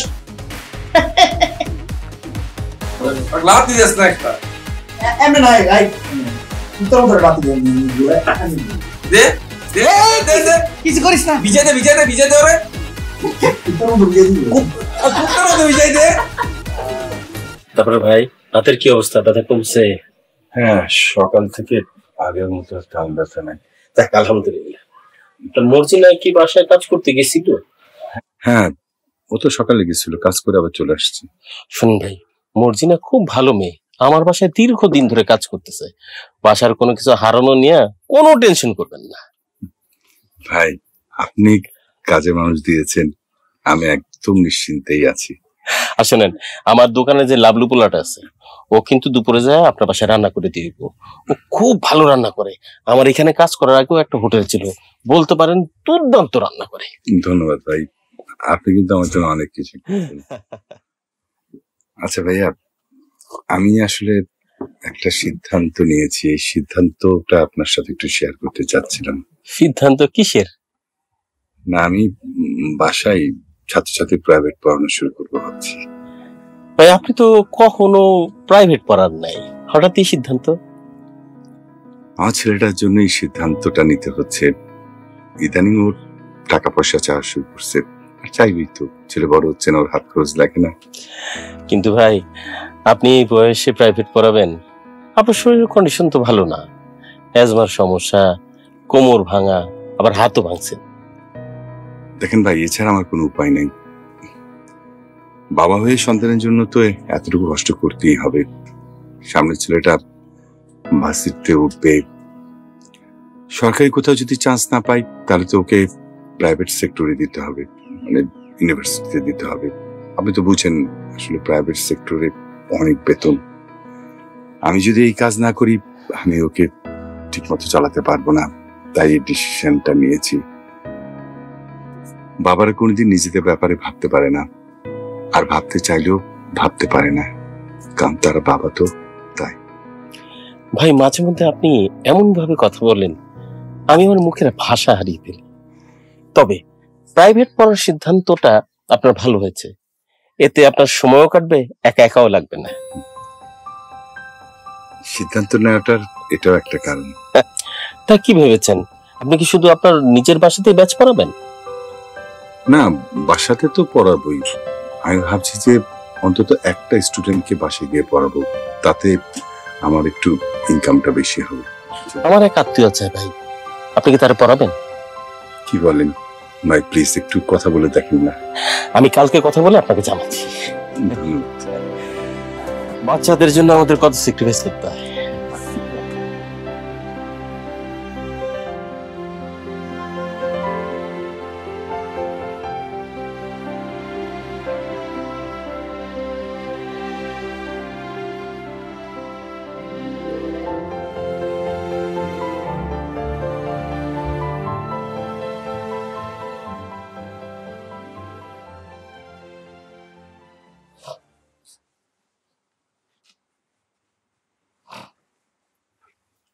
লাথি দিস না একটা, এমনি নাই, আই তোর ধরে লাথি দে, দে দে দে, কিছু করিস না। ভিজাতে ওরে তারপরে ভাই হাতের কি অবস্থা? ব্যথা কমছে? হ্যাঁ, সকাল থেকে আগের মতো টান ব্যথা নাই। দেখ আলহামদুলিল্লাহ। মর্জিনা কি বাসায় কাজ করতে গেছিল? হ্যাঁ, ও তো সকালে গেছিল, কাজ করে আবার চলে আসছে। শুনুন ভাই, মর্জিনা খুব ভালো মেয়ে, আমার বাসায় দীর্ঘদিন ধরে কাজ করতেছে। বাসার কোনো কিছু হারানো নিয়ে কোনো টেনশন করবেন না। ভাই, আপনি কাজে মানুষ দিয়েছেন, আমি একদম নিশ্চিন্তেই আছি। আর শোনেন, আমার দোকানে যে লাভলু পোলাটা আছে, ও কিন্তু দুপুরে যায় আপনার বাসায় রান্না করে দিয়ে দিব। ও খুব ভালো রান্না করে। আমার এখানে কাজ করার আগেও একটা হোটেল ছিল, বলতে পারেন দুর্দান্ত রান্না করে। ধন্যবাদ ভাই, আপনি কিন্তু আমার জন্য অনেক কিছু করেছেন। আচ্ছা ভাইয়া, আমি আসলে একটা সিদ্ধান্ত নিয়েছি, এই সিদ্ধান্তটা আপনার সাথে একটু শেয়ার করতে চাচ্ছিলাম। সিদ্ধান্ত কিসের? না, আমি বাসায় ছাত্রছাত্রী প্রাইভেট পড়ানো শুরু করবো ভাবছি। ভাই, আপনি তো কখনো প্রাইভেট পড়ার নাই, হঠাৎ এই সিদ্ধান্ত? আমার ছেলেটার জন্য এই সিদ্ধান্তটা নিতে হচ্ছে। ইদানিং ওর টাকা পয়সা চাওয়া শুরু করছে, আর চাইবই তো, ছেলে বড় হচ্ছে না, ওর হাত খরচ লাগে না। কিন্তু ভাই, আপনি এই বয়সে প্রাইভেট পড়াবেন? আপনার শরীরের কন্ডিশন তো ভালো না, অ্যাজমার সমস্যা, কোমর ভাঙা, আবার হাতও ভাঙছে। দেখেন ভাই, এছাড়া আমার কোনো উপায় নেই। বাবা হয়ে সন্তানের জন্য তো এতটুকু কষ্ট করতেই হবে। সামনের ছেলেটা ভার্সিটিতে উঠবে, সরকারি কোথাও যদি চান্স না পাই তাহলে তো ওকে প্রাইভেট সেক্টরে দিতে হবে, মানে ইউনিভার্সিটিতে দিতে হবে। আপনি তো বুঝেন আসলে প্রাইভেট সেক্টরে অনেক বেতন। আমি যদি এই কাজ না করি আমি ওকে ঠিক মতো চালাতে পারবো না, তাই এই ডিসিশনটা নিয়েছি। বাবারা কোনোদিন নিজেদের ব্যাপারে ভাবতে পারে না, আর ভাবতে চাইলেও ভাবতে পারে না, কারণ তারা বাবা তো। তাই ভাই, মাঝে মধ্যে আপনি এমন ভাবে কথা বলেন, আমি আমার মুখের ভাষা হারিয়ে ফেলি। তবে প্রাইভেট পড়ার সিদ্ধান্তটা আপনার ভালো হয়েছে, এতে আপনার সময়ও কাটবে, একা একাও লাগবে না। সিদ্ধান্ত নেওয়াটার এটাও একটা কারণ। তা কি ভেবেছেন? আপনি কি শুধু আপনার নিজের বাসাতেই ব্যাচ পড়াবেন? না, বাসাতে তো পড়াবোই। আমি ভাবছি যে অন্তত একটা স্টুডেন্টকে বাসায় গিয়ে পড়াবো, তাতে আমার একটু ইনকামটা বেশি হবে। আমার এক আত্মীয় আছে ভাই, আপনি কি তারা পড়াবেন? কি বলেন ভাই, প্লিজ একটু কথা বলে দেখেন না। আমি কালকে কথা বলে আপনাকে জানাচ্ছি। বাচ্চাদের জন্য আমাদের কত স্যাক্রিফাইস করতে হয়।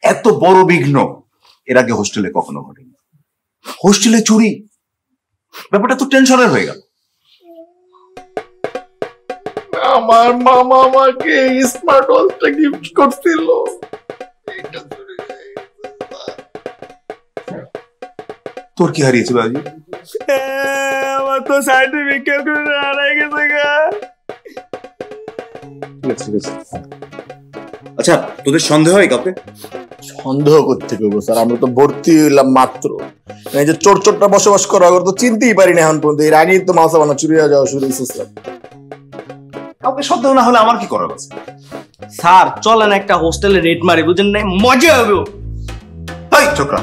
এত বড় বিঘ্ন এর আগে হোস্টেলে কখনো ঘটেনি। হোস্টেলে চুরি, ব্যাপারটা তো টেনশনের হয়ে গেল। আমার মামা আমাকে স্মার্ট ওয়াচটা গিফট করছিল। তোর কি হারিয়েছে বাবু? আমার তো সার্টিফিকেট হারাই গেছে গা। ঠিক আছে। আচ্ছা, তোদের সন্দেহ হয় কাউকে? সন্দেহ করতে গেবো স্যার, আমরা তো ভর্তি হইলাম মাত্র। এই যে চোর চোরটা বসবাস করা তো চিনতেই পারি না এখন পর্যন্ত। এর আগেই তো মাথা বানা চুরি হয়ে যাওয়া শুরু হয়েছে স্যার। কাউকে সন্দেহ না হলে আমার কি করার আছে? স্যার চলেন একটা হোস্টেলে রেড মারি, বুঝেন নাই? মজা হবে। এই ছোকরা,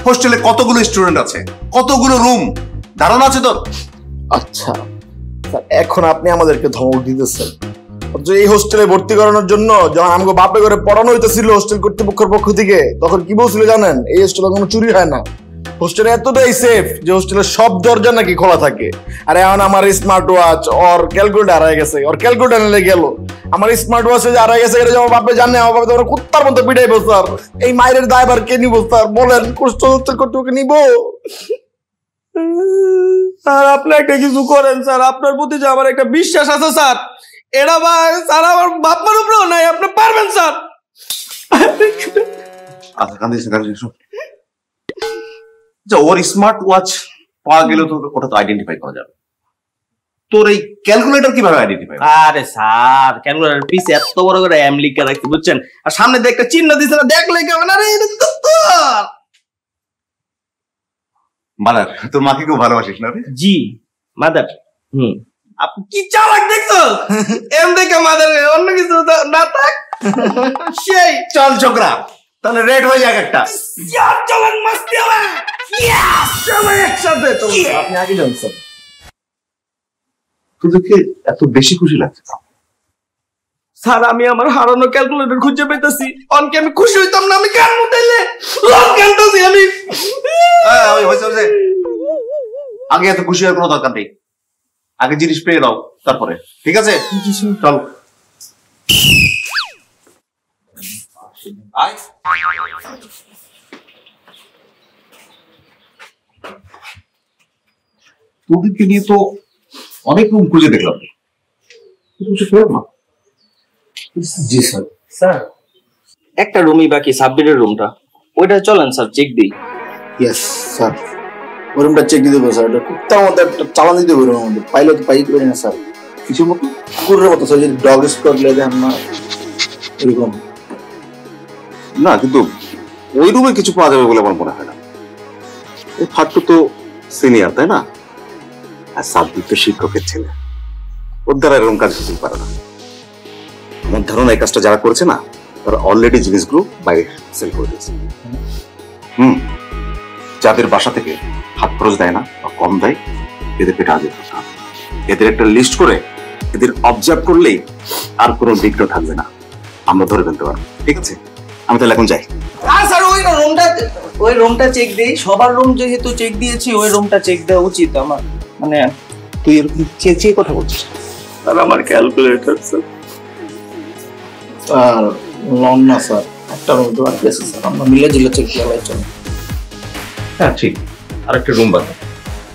হোস্টেলে কতগুলো স্টুডেন্ট আছে, কতগুলো রুম, ধারণা আছে তোর? আচ্ছা স্যার, এখন আপনি আমাদেরকে ধমক দিতেছেন। এই হোস্টেলে ভর্তি করানোর জন্য যখন আমাকে বাপে করে পড়ানো হইতেছিল হোস্টেল কর্তৃপক্ষের পক্ষ থেকে, তখন কি বলছিল জানেন? এই হোস্টেলে কোনো চুরি হয় না, হোস্টেলে এতটাই সেফ যে হোস্টেলের সব দরজা নাকি খোলা থাকে। আর এখন আমার স্মার্ট ওয়াচ ওর ক্যালকুলেটর হারাই গেছে, ওর ক্যালকুলেটর নিলে গেল। আমার স্মার্ট ওয়াচ যে হারাই গেছে এটা আমার বাপে জানে, আমার বাপে তো কুত্তার মতো পিটাইবো স্যার। এই মায়ের দায়ভার কে নিবো স্যার বলেন? হোস্টেল কর্তৃপক্ষ নিবো? স্যার আপনি একটা কিছু করেন স্যার, আপনার প্রতি যে আমার একটা বিশ্বাস আছে স্যার, এটা ভাই স্যার আমার বাপমার উপরেও নাই, আপনি পারবেন স্যার। আচ্ছা কান্দিস না, কান্দিস না। ওর স্মার্ট ওয়াচ পাওয়া গেলে তো ওটা তো আইডেন্টিফাই করা যাবে। তোর এই ক্যালকুলেটর কিভাবে আইডেন্টিফাই? আরে স্যার ক্যালকুলেটর পিছে এত বড় করে এম লিখে রাখছি বুঝছেন, আর সামনে দিয়ে একটা চিহ্ন দিছে না, দেখলে কেমন? আরে এটা তো তোর মাদার, তোর মাকে খুব ভালোবাসিস না রে? জি মাদার। আপনি কি চালাক দেখছো? এম দেখে মাদার, অন্য কিছু না থাক সেই। চল ছোকরা, তাহলে রেড হয়ে যাক একটা। চলেন মাস্তি হবে সবাই একসাথে। আপনি আগে যান স্যার। তোদেরকে এত বেশি খুশি লাগছে? স্যার আমি আমার হারানো ক্যালকুলেটর খুঁজে পেতেছি, অনকে আমি খুশি হইতাম না? আমি গান মুটাইলে লাভ গানটাছি আমি। আগে এত খুশি হওয়ার কোনো দরকার নেই, আগে জিনিস পেয়ে দাও তারপরে, ঠিক আছে? চল। তোদেরকে নিয়ে তো অনেক রুম খুঁজে দেখলাম, জি স্যার। স্যার একটা রুমই বাকি, সাবমিটের রুমটা, ওইটা চলেন স্যার চেক দিই। ইয়েস স্যার, ওই রুমটা চেক দিয়ে দেবো স্যার। এটা কুত্তার মতো একটা চালান দিতে হবে রুমের মধ্যে, পাইলে তো পাইতে পারি না স্যার। কিছু মতো কুকুরের মতো স্যার, যদি ডগ স্পট লেগে দেন না এরকম না, কিন্তু ওই রুমে কিছু পাওয়া যাবে বলে আমার মনে হয় না। এই ফাট্টু তো সিনিয়র, তাই না? আর সাব্বির তো শিক্ষকের ছেলে, ওর দ্বারা এরকম কাজ হতেই পারে না। আমার ধারণা এই কাজটা যারা করেছে না, তারা অলরেডি জিনিসগুলো বাইরে সেল করে দিয়েছে। যাদের বাসা থেকে হাত খরচ দেয় না বা কম দেয়, এদের পেটে আগে করতে হবে। এদের একটা লিস্ট করে এদের অবজার্ভ করলেই আর কোনো বিঘ্ন থাকবে না, আমরা ধরে ফেলতে পারবো। ঠিক আছে, আমি তাহলে এখন যাই। স্যার ওই রুমটা চেক দিই, সবার রুম যেহেতু চেক দিয়েছি ওই রুমটা চেক দেওয়া উচিত আমার। মানে তুই এরকম চেয়ে কথা বলছিস? আর আমার ক্যালকুলেটর স্যার। স্যার লন না স্যার, একটা রুম তো আর গেছে স্যার, আমরা মিলে জিলে চেক দিয়ে চলো। হ্যাঁ ঠিক, আর একটা রুম বাকি,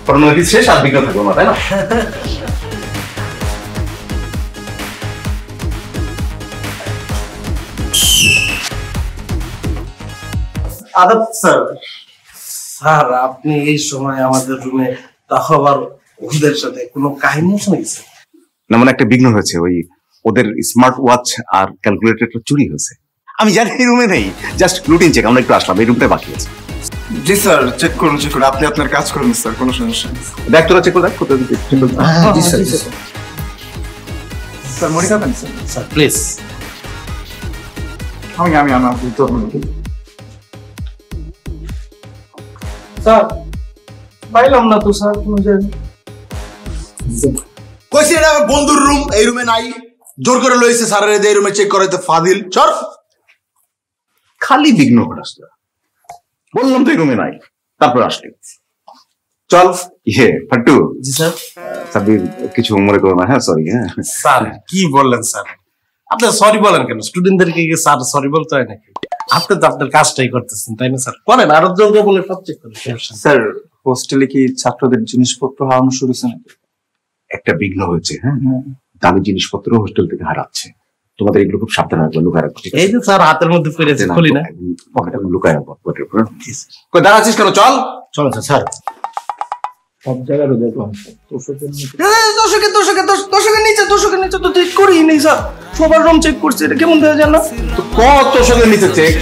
ফর্মালিটি শেষ, আর বিঘ্ন থাকবো না, তাই না? আদাব স্যার। স্যার আপনি এই সময় আমাদের রুমে, তাও আবার ওদের সাথে কোনো কাহিনী আছে নাকি স্যার? না মানে একটা বিঘ্ন হয়েছে, ওই ওদের স্মার্ট ওয়াচ আর ক্যালকুলেটরটা চুরি হয়েছে। আমি জানি এই রুমে নেই, জাস্ট রুটিন চেক, আমরা একটু আসলাম, এই রুমটাই বাকি আছে। জি স্যার, চেক করুন চেক করুন, আপনি আপনার কাজ করুন স্যার, কোনো সমস্যা নেই। দেখ তোরা চেক করে দেখ কোথায়। জি স্যার। স্যার মনে খাবেন স্যার? Sir please. আমি আমার তো স্যার পাইলাম না তো স্যার কোনো জায়গায়। কইছি এটা আমার বন্ধুর রুম, এই রুমে নাই, জোর করে লইছে স্যারের এই রুমে চেক করাইতে ফাদিল। চল, খালি বিঘ্ন ঘটাস তোরা। বললাম তো এই রুমে নাই, তারপর আসলি। চল। ফাট্টু। জি স্যার। সাব্বির কিছু মনে করো না। হ্যাঁ সরি। হ্যাঁ স্যার কি বললেন স্যার? আপনি সরি বলেন কেন? স্টুডেন্টদেরকে কি স্যার সরি বলতে হয় নাকি? আপনি তো আপনার কাজটাই করতেছেন, তাই না স্যার? করেন, আরো যোগ্য বলে সব চেক করেন। স্যার হোস্টেলে কি ছাত্রদের জিনিসপত্র হারানো শুরু হয়েছে নাকি? একটা বিঘ্ন হয়েছে। হ্যাঁ, দামি জিনিসপত্র হোস্টেল থেকে হারাচ্ছে। তোমাদের এগুলো খুব সাবধান রাখবে, লুকায় রাখবে। এই যে স্যার হাতের মধ্যে পড়েছে, খুলি না, পকেটে লুকায় রাখবো। কই দাঁড়াচ্ছিস কেন? চল চলো স্যার। সব জায়গায় দেখলাম দর্শকের নিচে তো চেক করি নেই স্যার, সবার রুম চেক করছে, এটা কেমন দেওয়া যায় না? কত দর্শকের নিচে চেক?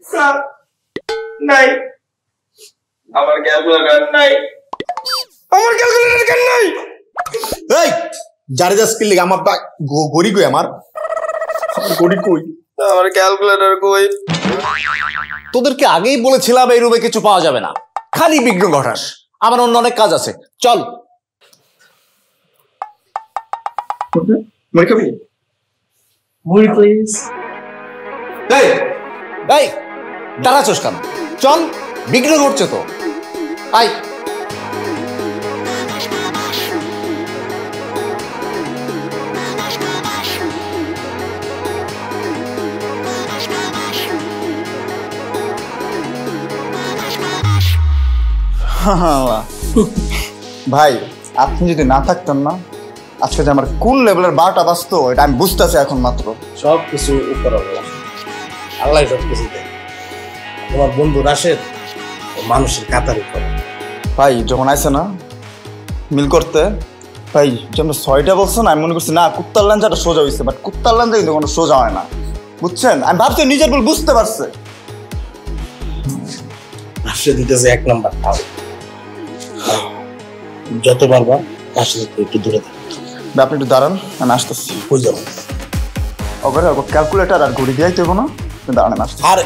স্যার নাই, আমার ক্যালকুলেটর নাই, আমার ক্যালকুলেটর কেন নাই? এই জারে যা স্কিল লেগে আমার গড়ি কই, আমার গড়ি কই, আমার ক্যালকুলেটর কই? তোদেরকে আগেই বলেছিলাম এই রুমে কিছু পাওয়া যাবে না, খালি বিঘ্ন ঘটাস। আমার অন্য অনেক কাজ আছে, চল। মনে খাবি? মুড়ি প্লিজ। এই এই দাঁড়াচ্ছিস কেন? চল, বিঘ্ন ঘটছে তো। আয়। ভাই আপনি যদি না থাকতেন না আজকে যে আমার কোন লেভেলের বারটা বাঁচতো এটা আমি বুঝতেছি এখন মাত্র। সব কিছু উপর আল্লাহ সব কিছু দেয়। তোমার বন্ধু রাশেদ মানুষের কাতার উপর। ভাই যখন আইসে না মিল করতে ভাই যেমন 6টা বলছো না, আমি মনে করছি না কুত্তার লাঞ্জাটা সোজা হয়েছে, বাট কুত্তার লাঞ্জা কিন্তু কোনো সোজা হয় না, বুঝছেন? আমি ভাবছি নিজের ভুল বুঝতে পারছে। রাশেদ দিতেছে 1 নাম্বার খাও, যত পারবা রাশেদ একটু দূরে থাকো। আপনি একটু দাঁড়ান, আমি আসতেছি। বুঝলাম ওপরে ক্যালকুলেটার আর ঘড়ি দিয়ে দেবো না, দাঁড়ান আসতে। আরে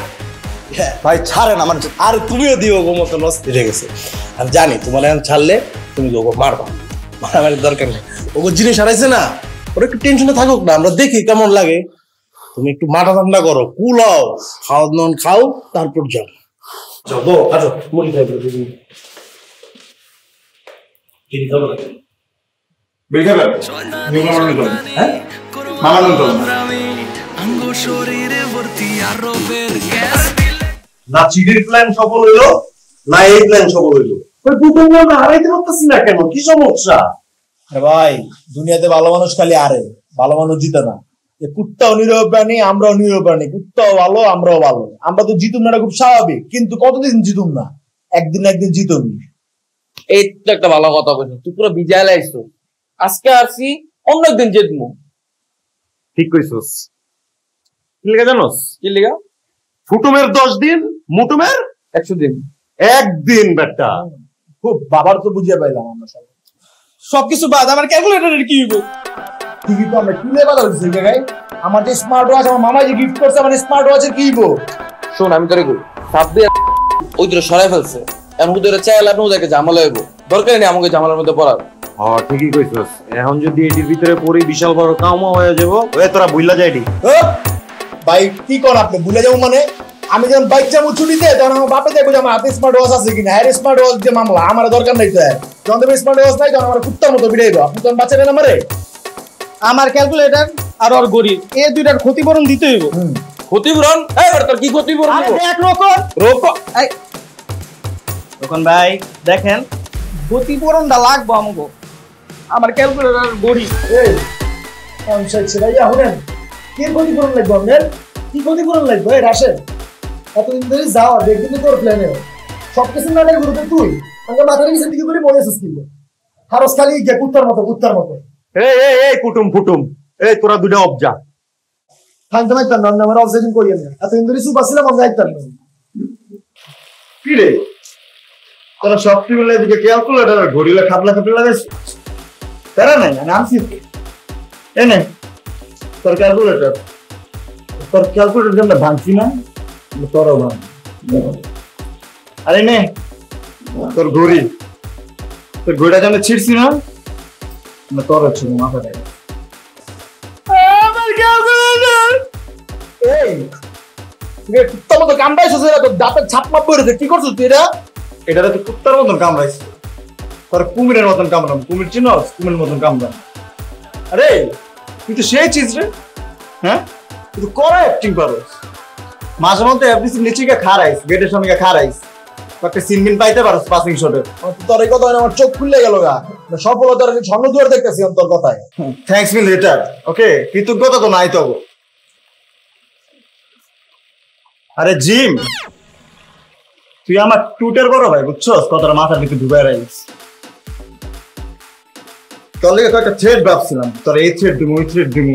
ভাই ছাড়েন আমার। আর তুমিও দিও গো মতো নষ্ট হয়ে গেছে। আমি জানি তোমার এখন ছাড়লে তুমি ওকে মারবা, মারামারির দরকার নেই। ওকে জিনিস হারাইছে না, ওরা একটু টেনশনে থাকুক না, আমরা দেখি কেমন লাগে। তুমি একটু মাথা ঠান্ডা করো, কুলাও, খাও নন খাও, তারপর যাও। যাবো আচ্ছা মুড়ি খাইবে দিদি কি খাবো না বেখাবে হ্যাঁ মামানো তো আঙ্গো শরীরে ভর্তি আরবের গ্যাস না চিঠির প্ল্যান সফল হইলো না এই প্ল্যান সফল হইলো। ওই দুটো না হারাইতে পারতেছি না কেন, কি সমস্যা? ভাই দুনিয়াতে ভালো মানুষ খালি আরে, ভালো মানুষ জিতে না। কুত্তাও নিরীহ প্রাণী, আমরাও নিরীহ প্রাণী। কুত্তাও ভালো, আমরাও ভালো। আমরা তো জিতুম না, খুব স্বাভাবিক, কিন্তু কতদিন জিতুম না, একদিন না একদিন জিতুম। এই তো একটা ভালো কথা বলছো, তুই পুরো বিজয় লাইছো। আজকে আসছি, অন্য একদিন জিতমু। ঠিক কইছস। কি লেগা জানোস? কি লেগা? ফুটুমের 10 দিন, মুটুমের 100 দিন। একদিন বেটা। খুব বাবার তো বুঝিয়ে পাইলাম আমরা সব। সবকিছু বাদ আমার ক্যালকুলেটরের কি হইব? ঠিকই তো আমরা কি লেভেল হইছে জায়গায়। আমার যে স্মার্ট ওয়াচ আমার মামা যে গিফট করছে, মানে স্মার্ট ওয়াচের কি হইব? শোন আমি তোরে কই, সাববে ওই তোরে সরাই ফেলছে। এখন তোরে চাইলে আপনি ওদেরকে ঝামেলা হইব, দরকার নেই আমাকে ঝামেলার মধ্যে পড়ার। হ্যাঁ ঠিকই কইছস। এখন যদি এটির ভিতরে পড়ি বিশাল বড় কামও হয়ে যাব। ওই তোরা বুইলা যাইডি। ভাই কি কর আপনি ভুলে যাবো মানে? আমি যখন বাইক যাবো ছুটিতে তখন আমার বাপে দেখবো যে আমার হাতে স্মার্ট ওয়াচ আছে কিনা। হ্যাঁ স্মার্ট ওয়াচ যে মামলা, আমার দরকার নাই তো। যখন তুমি স্মার্ট ওয়াচ নাই তখন আমার কুত্তার মতো বিড়াইবো। আপনি তখন বাঁচা নেন আমারে। আমার ক্যালকুলেটর আর ওর ঘড়ি এই দুইটার ক্ষতিপূরণ দিতে হইব। ক্ষতিপূরণ? এই তোর কি ক্ষতিপূরণ আরে দিব? দেখ রোকন রোকন এই রোকন ভাই দেখেন ক্ষতিপূরণটা লাগবে আমাকে। আমার ক্যালকুলেটর আর ঘড়ি এই কোন সাইড ভাইয়া শুনেন, কি ক্ষতিপূরণ লাগবে আপনার? কি ক্ষতিপূরণ লাগবে? এই রাশেদ এতদিন ধরে যাও, দেখবি তোর প্ল্যানে সবকিছু না লাগে গুরুত্ব তুই আমাকে মাথার নিচে দিকে করে মরে আসছিস কিন্তু হারস খালি গিয়ে কুত্তার মতো কুত্তার মতো। এই এই এই কুটুম ফুটুম, এই তোরা দুইটা অবজা। থাকতে পারতাম না, আমার অবজেকশন করিয়েন না। এতদিন ধরে চুপ আসছিলাম, আমি যাইতাম না। কি রে তোরা সব টিউলে দিকে ক্যালকুলেটর আর ঘড়িলে খাপলা খাপলা লাগাইছিস? তারা নাই আমি আনছি এনে তোর ক্যালকুলেটর। তোর ক্যালকুলেটর যেন ভাঙছি না, তোরও ভাঙ। আরে নে তোর ঘড়ি, তোর ঘড়িটা যেন ছিড়ছি না, তোর হচ্ছে মাথাটা। আমার ক্যালকুলেটর এই তুই কুত্তার মতো কামড়াইছিস, তোর দাঁতের ছাপ মাপ পড়েছে, কি করছিস তুই? এটাতে তো কুত্তার মতন কামড়াইছে, তোর কুমিরের মতন কামড়াম। কুমির চিনস? কুমিরের মতন কামড়াম। আরে তুই তো সেই চিজ রে। হ্যাঁ তুই তো করে অ্যাক্টিং পারোস। মাঝে মধ্যে এফডিসি নিচে গিয়ে খারাইস, গেটের সামনে গিয়ে খারাইস, একটা সিনবিন পাইতে পারোস পাসিং শটের। তোর এই কথা আমার চোখ খুলে গেল গা। সফলতার স্বর্ণ দুয়ার দেখতেছি তোর কথায়। থ্যাঙ্কস মিল লেটার। ওকে কৃতজ্ঞতা তো নাই তো। আরে জিম তুই আমার টুটের বড় ভাই, বুঝছস? কতটা মাথার ভিতরে ঢুকাই রাখিস। তোর লেগে কয়েকটা থ্রেড ভাবছিলাম, তোর এই থ্রেড দিবো ওই থ্রেড দিবো,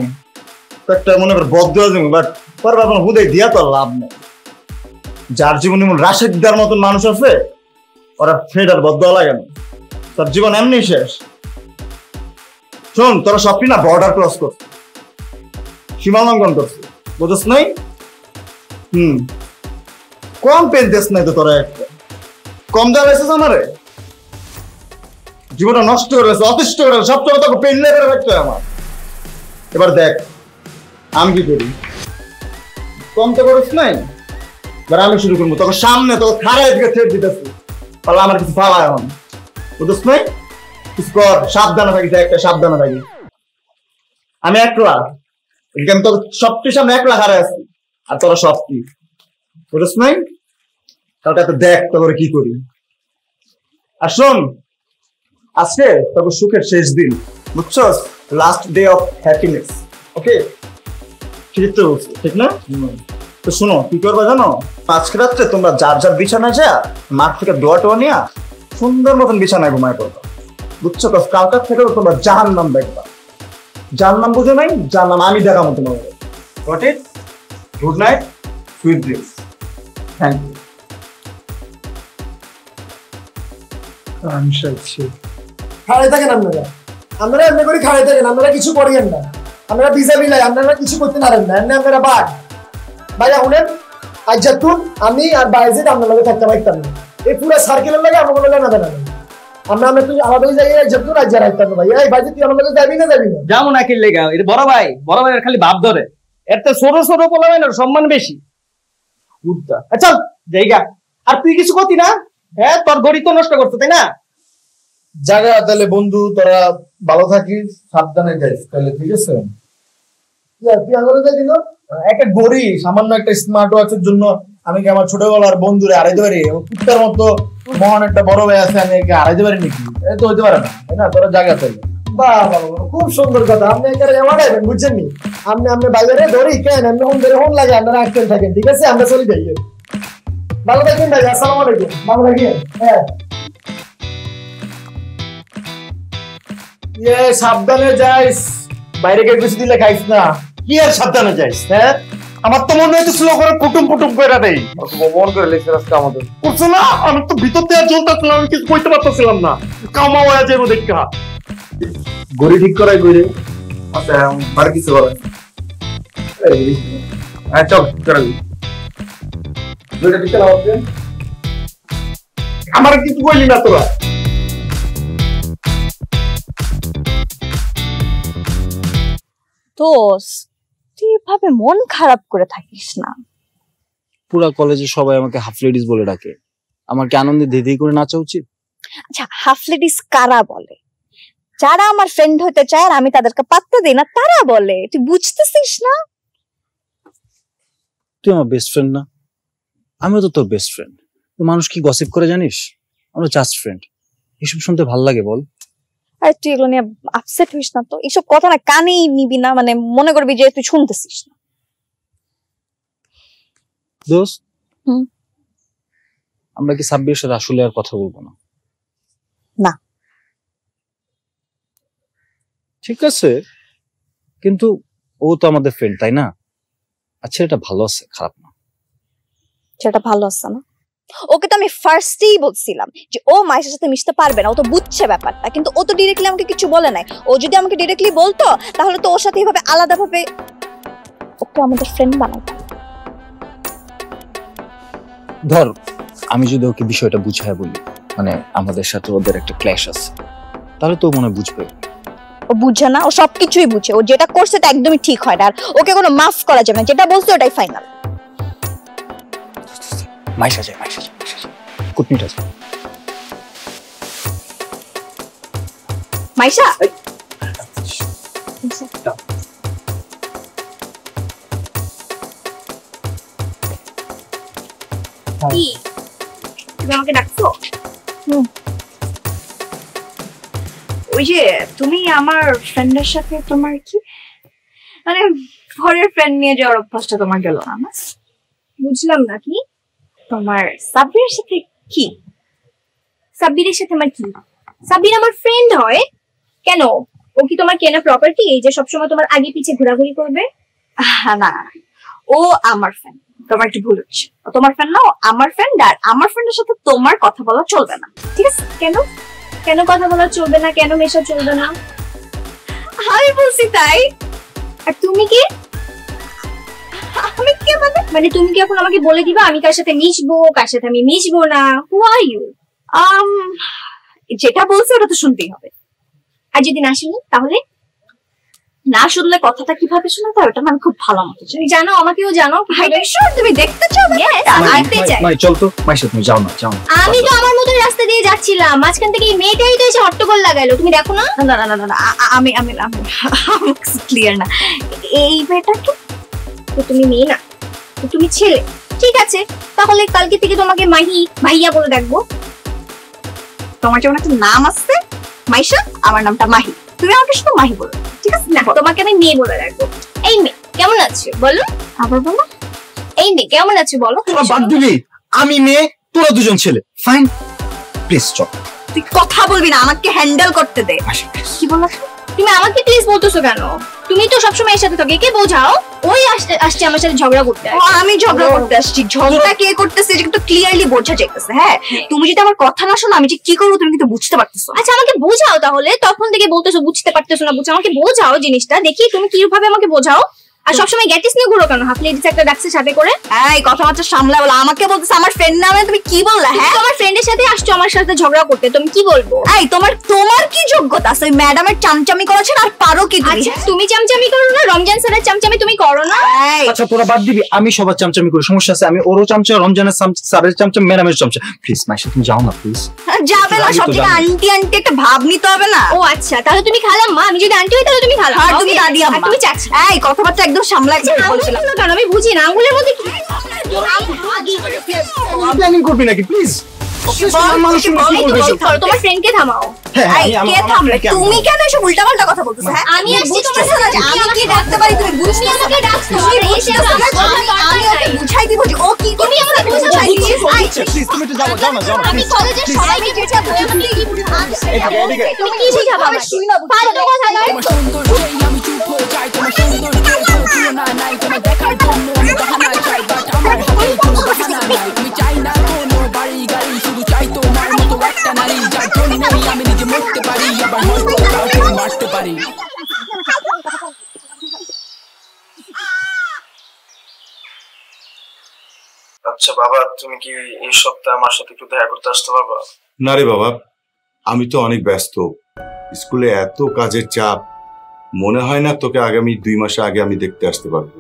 তো একটা মনে কর বদ দেওয়া দিবো, বাট পরে ভাবলাম হুদাই দিয়া তোর লাভ নেই। যার জীবনে এমন রাশেদ দেওয়ার মতন মানুষ আছে, ওরা থ্রেড আর বদ দেওয়া লাগে না, তোর জীবন এমনি শেষ। শোন তোরা সবটি না বর্ডার ক্রস করছে, সীমা লঙ্ঘন করছে, বুঝছ নাই? কম পেন দেশ নাই তো তোরা, একটা কম দেওয়া হয়েছে আমারে, জীবনটা নষ্ট করে অতিষ্ঠ করে সব তোরা তোকে পেন লেগে রাখতে হয় আমার। এবার দেখ আমি কি করি, কম তো করিস নাই, এবার আমি শুরু করবো তোকে সামনে, তোকে খারাপ দিকে থ্রেট দিতেছি, তাহলে আমার কিছু ফালা এখন, বুঝছ নাই? কিছু কর, সাবধানে থাকিস, একটা সাবধানে থাকিস। আমি একলা, আমি তোকে সবটির সামনে একলা হারাই আছি, আর তোরা সবটি, বুঝছ নাই? তাহলে এত দেখ তোকে কি করি। আর শোন, আজকে তবে সুখের শেষ দিন, বুঝছো? Last day of happiness. Okay, ঠিক তো? ঠিক না? তো শোনো, কি করবা জানো? আজকে রাত্রে তোমরা যার যার বিছানায় যা মাঠ থেকে দোয়া টোয়া নিয়ে সুন্দর মতন বিছানায় ঘুমায় পড়বা, বুঝছো? কালকার থেকেও তোমরা জাহান্নাম দেখবা। জাহান্নাম বুঝে নাই? জাহান্নাম আমি দেখাবো তোমাকে। Got it? Good night, sweet dreams. Thank you. খাড়াই থাকেন আপনারা, আপনারা এমনি করে খাড়াই থাকেন, আপনারা কিছু করিয়েন না, আপনারা ভিসা বিলাই, আপনারা কিছু করতে পারেন না, এমনি আপনারা বাদ। ভাইয়া শুনেন, আজ যাতুন আমি আর বাইজিদ আপনার লগে থাকতে পারতাম না, এই পুরো সার্কেলের লাগে আমার লগে না দেন। আমরা আমরা তুই আমাদের জায়গায় যাতুন আজ রাখতাম না। ভাই এই বাইজিদ তুই আমার লগে যাবি না? যাবি না? যাবো না কি লেগা? এটা বড় ভাই, বড় ভাইয়ের খালি ভাব ধরে, এর তো ছোট ছোট পোলাবেন সম্মান বেশি। চল জায়গা। আর তুই কিছু করতি না? হ্যাঁ, তোর ঘড়ি তো নষ্ট করছো, তাই না? জায়গা তাহলে বন্ধু, তোরা ভালো থাকিস, সাবধানে যাইস তাহলে, ঠিক আছে? একটা গড়ি, সামান্য একটা স্মার্ট ওয়াচের জন্য আমি কি আমার ছোটবেলার বন্ধুরে হারাইতে পারি? কুত্তার মতো মহান একটা বড় ভাই আছে, আমি একে হারাইতে পারি নাকি? এ তো হইতে পারে না, তাই না? তোরা জায়গা তাহলে। বাহ, খুব সুন্দর কথা। আপনি এখানে এমানাইবেন, বুঝছেন নি? আপনি বাজারে ধরি কেন, আপনি হোম ধরে হোম লাগে, আপনারা আটকেন থাকেন, ঠিক আছে? আমরা চলে যাই। ভালো থাকবেন ভাই, আসসালামু আলাইকুম। ভালো থাকেন। হ্যাঁ, সাবধানে যাইস, বাইরে গিয়ে কিছু দিলে খাইস না। কি আর সাবধানে যাইস? হ্যাঁ, আমার তো মনে হইতেছিল করে কুটুম কুটুম করে দেই, মন করে লেগেছে রাস্তা আমাদের করছো না। আমি তো ভিতর দিয়ে জ্বলতেছিলাম, আমি কিছু কইতে পারতেছিলাম না। কামা হয়ে যাবো দেখা। গড়ি ঠিক করাই গড়ি। আচ্ছা, আর কিছু করে চল করাবি। আমার কিছু বললি না তোরা। দোস্ত, তুই এভাবে মন খারাপ করে থাকিস না। পুরা কলেজে সবাই আমাকে হাফ লেডিস বলে ডাকে, আমার কি আনন্দে দিদি করে নাচা উচিত? আচ্ছা, হাফ লেডিস কারা বলে? যারা আমার ফ্রেন্ড হতে চায় আর আমি তাদেরকে পাত্তা দিই না, তারা বলে। তুই বুঝতেছিস না? তুই আমার বেস্ট ফ্রেন্ড না? আমিও তো তোর বেস্ট ফ্রেন্ড। তুই মানুষ কি গসিপ করে জানিস? আমরা জাস্ট ফ্রেন্ড। এসব শুনতে ভাল লাগে বল? আরে তুই এগুলো নিয়ে আপসেট হইস না তো। এইসব কথা না কানেই নিবি না, মানে মনে করবি যে তুই শুনতেছিস না। দোস্ত, আমরা কি সাব্বিরের সাথে আসলে আর কথা বলবো না? না। ঠিক আছে, কিন্তু ও তো আমাদের ফ্রেন্ড, তাই না? আচ্ছা, এটা ভালো আছে, খারাপ না। সেটা ভালো আছে না? ওকে তো আমি ফার্স্টেই বলছিলাম যে ও মায়ের সাথে মিশতে পারবে না, ও তো বুঝছে ব্যাপারটা, কিন্তু ও তো ডিরেক্টলি আমাকে কিছু বলে নাই। ও যদি আমাকে ডিরেক্টলি বলতো তাহলে তো ওর সাথে এইভাবে আলাদাভাবে ওকে আমাদের ফ্রেন্ড বানাতাম। ধর, আমি যদি ওকে বিষয়টা বুঝায় বলি, মানে আমাদের সাথে ওদের একটা ক্ল্যাশ আছে, তাহলে তো মনে বুঝবে। ও বুঝে না, ও সবকিছুই বুঝে। ও যেটা করছে তা একদমই ঠিক হয় না, আর ওকে কোনো মাফ করা যাবে না। যেটা বলছে ওটাই ফাইনাল। মাইশা যায়, কুটনিটা যায়। মাইশা, কি তুমি আমাকে ডাকছো? ওই যে তুমি আমার ফ্রেন্ডের সাথে তোমার কি মানে ঘরের ফ্রেন্ড নিয়ে যাওয়ার অভ্যাসটা তোমার গেল না? বুঝলাম না। কি তোমার সাব্বিরের সাথে কি? সাব্বিরের সাথে আমার কি? সাব্বির আমার ফ্রেন্ড হয় কেন? ও কি তোমার কেনা প্রপার্টি এই যে সবসময় তোমার আগে পিছে ঘোরাঘুরি করবে? না, ও আমার ফ্রেন্ড। তোমার একটু ভুল হচ্ছে। ও তোমার ফ্রেন্ড না, ও আমার ফ্রেন্ড। আর আমার ফ্রেন্ডের সাথে তোমার কথা বলা চলবে না, ঠিক আছে? কেন কেন কথা বলা চলবে না? কেন মেশা চলবে না? আমি বলছি তাই। আর তুমি কি? আমি কি মানে তুমি কি এখন আমাকে বলে দিবা আমি কার সাথে মিশবো, কার সাথে আমি মিশবো না? হু আর ইউ? যেটা বলছো ওটা তো শুনতেই হবে। আর যদি না শুনি তাহলে? না শুনলে কথাটা কিভাবে শোনাতে হবে ওটা আমি খুব ভালো মতো জানি। জানো, আমাকেও জানো। তুমি দেখতে চাও? দেখতে চাই। চল তো মাইশা, তুমি যাও না, যাও না। আমি তো আমার মতো রাস্তা দিয়ে যাচ্ছিলাম, মাঝখান থেকে এই মেয়েটাই তো এসে হট্টগোল লাগাইলো। তুমি দেখো না? না না না না, আমি ক্লিয়ার না। এই মেয়েটা তো তুমি মেয়ে না, তুমি ছেলে। ঠিক আছে, তাহলে কালকে থেকে তোমাকে মাহি ভাইয়া বলে ডাকবো। তোমার যেমন একটা নাম আছে মাইশা, আমার নামটা মাহি। তুমি আমাকে শুধু মাহি বলো, ঠিক আছে? না, তোমাকে আমি মেয়ে বলে রাখবো। এই মেয়ে কেমন আছো বলো। আবার বলো। এই মেয়ে কেমন আছো বলো। তোরা বাদ দিবি, আমি মেয়ে, তোরা দুজন ছেলে। ফাইন, প্লিজ চল। তুই কথা বলবি না, আমাকে হ্যান্ডেল করতে দে। কি বললা? তুমি আমাকে প্লিজ বলতেছো কেন? তুমি তো সবসময় এর সাথে থাকো, একে বোঝাও। ওই আসছে আমার সাথে ঝগড়া করতে। আমি ঝগড়া করতে আসছি? ঝগড়া কে করতেছে এটা কিন্তু ক্লিয়ারলি বোঝা যাইতেছে। হ্যাঁ, তুমি যদি আমার কথা না শোনো আমি যে কি করবো তুমি কিন্তু বুঝতে পারতেছো। আচ্ছা আমাকে বোঝাও তাহলে, তখন থেকে বলতেছো বুঝতে পারতেছো না, বুঝছো। আমাকে বোঝাও জিনিসটা, দেখি তুমি কিভাবে আমাকে বোঝাও। আর সবসময় গ্যাটিস নিয়ে ঘুরো কেন? হাফ লেডিস একটা ডাকছে সাথে করে। এই কথাবার্তা সামলা বলো। আমাকে বলতেছে আমার ফ্রেন্ড নামে, তুমি কি বললা? হ্যাঁ, তোমার ফ্রেন্ডের সাথে আসছো আমার সাথে ঝগড়া করতে, তুমি কি বলবো? এই তোমার কি যোগ্যতা আছে ওই ম্যাডামের চামচামি করেছেন? আর পারো কি তুমি? আচ্ছা তুমি চামচামি করো না, রমজান স্যারের চামচামি তুমি করো না। আচ্ছা তোরা বাদ দিবি, আমি সবার চামচামি করি, সমস্যা আছে? আমি ওরও চামচা, রমজানের স্যারের চামচা, ম্যাডামের চামচা। প্লিজ মাইশা তুমি যাও না প্লিজ। যাবে না, সব জায়গায় আন্টি আন্টি একটা ভাব নিতে হবে না? ও আচ্ছা, তাহলে তুমি খালাম্মা, আমি যদি আন্টি হই তাহলে তুমি খালাম্মা, আর তুমি দাদি আম্মা, তুমি চাচি। এই কথাবার্তা একদম সামলা। কেন আমি বুঝি না, আঙ্গুলের মধ্যে কি প্ল্যানিং করবি নাকি প্লিজ? তোমার ফ্রেন্ডকে থামাও। কে থামবে? তুমি কেন এসব উল্টাপাল্টা কথা বলতেছো? হ্যাঁ, আমি আসছি তোমার বুঝতেছো না যে আমি কি ডাকতে পারি? তুমি বুঝতে আমাকে ডাকছো, আমি ওকে বুঝাই দিব যে ও কি। তুমি আমাকে বুঝাই দিও। প্লিজ তুমি একটু যাও না আমি কলেজে সবাইকে যেটা বলছি তুমি কি বুঝাবা আমাকে? ফালতু কথা নয়। তোমার সৌন্দর্যে আমি চুপ হয়ে যাই, তোমার সৌন্দর্যের কোনো তুলনা নাই, তোমার দেখার জন্য আমি বাহানা চাই, বাট আমার হাতে কোনো বাহানা নাই। আমি চাই না কোনো বাড়ি গাড়ি, শুধু চাই তোমার মতো একটা নারী, যার জন্যই আমি নিজে মরতে পারি, আবার হয়তো কাউকে মারতে পারি। আচ্ছা বাবা, তুমি কি এই সপ্তাহে আমার সাথে একটু দেখা করতে আসতে পারবা? না রে বাবা, আমি তো অনেক ব্যস্ত, স্কুলে এত কাজের চাপ, মনে হয় না তোকে আগামী 2 মাস আগে আমি দেখতে আসতে পারবো।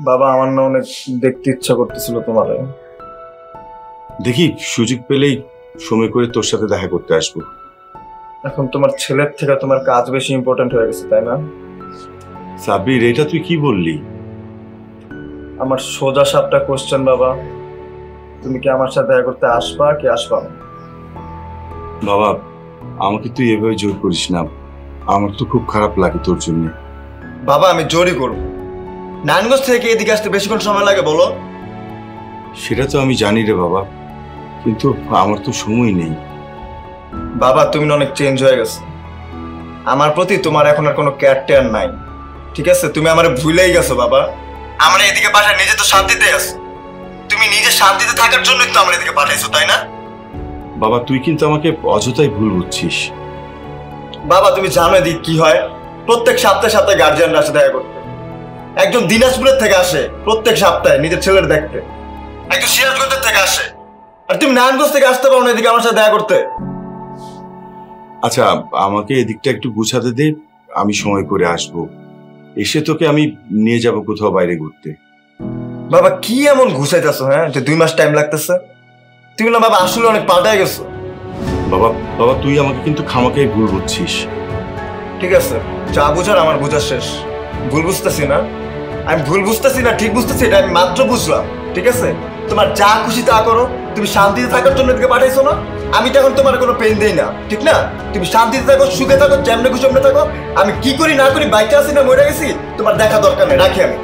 বাবা আমার না অনেক দেখতে ইচ্ছা করতেছিল তোমারে। দেখি সুযোগ পেলেই সময় করে তোর সাথে দেখা করতে আসবো। এখন তোমার ছেলের থেকে তোমার কাজ বেশি ইম্পর্টেন্ট হয়ে গেছে, তাই না? সাব্বির, এটা তুই কি বললি? আমার সোজা সাপটা কোশ্চেন বাবা, তুমি কি আমার সাথে দেখা করতে আসবা কি আসবা না? বাবা আমাকে তুই এভাবে জোর করিস না, আমার তো খুব খারাপ লাগে তোর জন্য। বাবা আমি জোরই করবো। নারায়ণগঞ্জ থেকে এদিকে আসতে বেশিক্ষণ সময় লাগে বলো? সেটা তো আমি জানি রে বাবা, কিন্তু আমার তো সময় নেই। বাবা তুমি অনেক চেঞ্জ হয়ে গেছো, আমার প্রতি তোমার এখন আর কোনো কেয়ার টেয়ার নাই, ঠিক আছে? তুমি আমার ভুলেই গেছো বাবা। আমরা এদিকে পাঠাই নিজে তো শান্তিতে আছো, তুমি নিজে শান্তিতে থাকার জন্যই তো আমরা এদিকে পাঠাইছো, তাই না? বাবা তুই কিন্তু আমাকে অযথাই ভুল বুঝছিস। বাবা তুমি জানো এদিকে কি হয়, প্রত্যেক সপ্তাহে সপ্তাহে গার্জিয়ানরা আসে দেখা করতে। একজন দিনাজপুরের থেকে আসে প্রত্যেক সপ্তাহে নিজের ছেলের দেখতে, একজন সিরাজগঞ্জের থেকে আসে, আর তুমি নারায়ণগঞ্জ থেকে আসতে পারো না এদিকে আমার সাথে দেখা করতে। আচ্ছা আমাকে এদিকটা একটু গুছাতে দে, আমি সময় করে আসবো, এসে তোকে আমি নিয়ে যাব কোথাও বাইরে ঘুরতে। বাবা কি এমন ঘুষাইতেছো হ্যাঁ যে 2 মাস টাইম লাগতেছে? তুমি না বাবা আসলে অনেক পাল্টায় গেছো। বাবা বাবা তুই আমাকে কিন্তু খামাকেই ভুল বুঝছিস। ঠিক আছে, যা বুঝার আমার বোঝা শেষ। ভুল বুঝতেছি না, আমি ভুল বুঝতেছি না ঠিক বুঝতেছি, এটা আমি মাত্র বুঝলাম। ঠিক আছে, তোমার যা খুশি তা করো, তুমি শান্তিতে থাকার জন্য এদিকে পাঠাইছো না, আমি তো এখন তোমার কোনো পেন দেই না, ঠিক না? তুমি শান্তিতে থাকো, সুখে থাকো, যেমনে খুশি অমনে থাকো। আমি কি করি না করি, বাইকে আছি না মরে গেছি, তোমার দেখা দরকার নেই, রাখি আমি।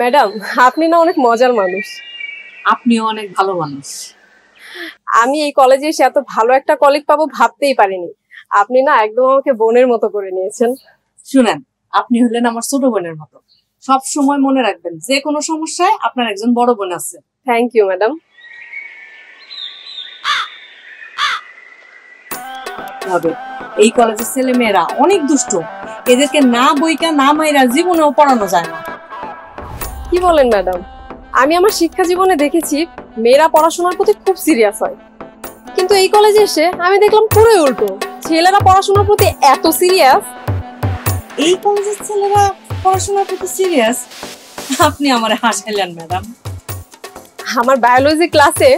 ম্যাডাম, আপনি না অনেক মজার মানুষ। আপনিও অনেক ভালো মানুষ। আমি এই কলেজে এসে এত ভালো একটা কলিগ পাবো ভাবতেই পারিনি। আপনি না একদম আমাকে বোনের মতো করে নিয়েছেন। শুনেন, আপনি হলেন আমার ছোট বোনের মতো। সব সময় মনে রাখবেন, যে কোনো সমস্যায় আপনার একজন বড় বোন আছে। Thank you madam. এই কলেজের ছেলে মেয়েরা অনেক দুষ্ট, এদেরকে না বইকা না মাইরা জীবনেও পড়ানো যায় না। কি বলেন ম্যাডাম? আমি আমার শিক্ষা জীবনে দেখেছি মেয়েরা পড়াশোনার প্রতি খুব সিরিয়াস হয়, কিন্তু এই কলেজে এসে আমি দেখলাম পুরোই উল্টো, ছেলেরা পড়াশোনার প্রতি এত সিরিয়াস। এই কলেজের ছেলেরা পড়াশোনার প্রতি সিরিয়াস? আপনি আমারে হাসাইলেন ম্যাডাম। আমার বায়োলজি ক্লাসে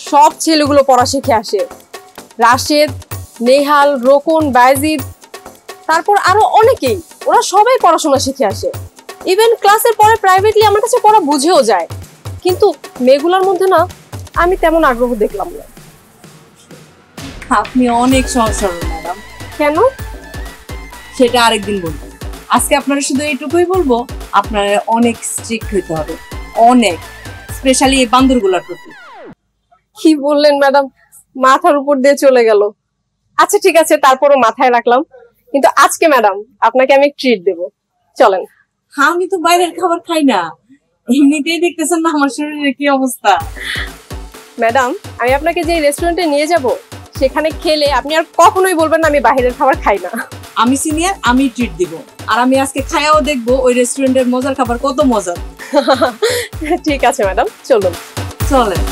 সব ছেলেগুলো পড়া শিখে আসে। রাশেদ, নেহাল, রোকন, বায়েজিদ, তারপর আরো অনেকেই, ওরা সবাই পড়াশোনা শিখে আসে। ইভেন ক্লাসের পরে প্রাইভেটলি আমার কাছে পড়া বুঝেও যায়, কিন্তু মেয়েগুলোর মধ্যে না আমি তেমন আগ্রহ দেখলাম না। আপনি অনেক সহজ সরল ম্যাডাম। কেন? সেটা আরেকদিন বলবো। আজকে আপনারা শুধু এইটুকুই বলবো, আপনারা অনেক স্ট্রিক্ট হইতে হবে, অনেক, স্পেশালি এই বান্দরগুলোর প্রতি। কি বললেন ম্যাডাম? মাথার উপর দিয়ে চলে গেল। আচ্ছা ঠিক আছে, তারপরও মাথায় রাখলাম, কিন্তু আজকে ম্যাডাম আপনাকে আমি ট্রিট দেব, চলেন। আমি তো বাইরের খাবার খাই না, এমনিতেই দেখতেছেন না আমার শরীরের কি অবস্থা। ম্যাডাম, আমি আপনাকে যে রেস্টুরেন্টে নিয়ে যাব, সেখানে খেলে আপনি আর কখনোই বলবেন না আমি বাইরের খাবার খাই না। আমি সিনিয়র, আমি ট্রিট দিব, আর আমি আজকে খায়াও দেখবো ওই রেস্টুরেন্টের মজার খাবার কত মজার। ঠিক আছে ম্যাডাম, চলুন। চলেন।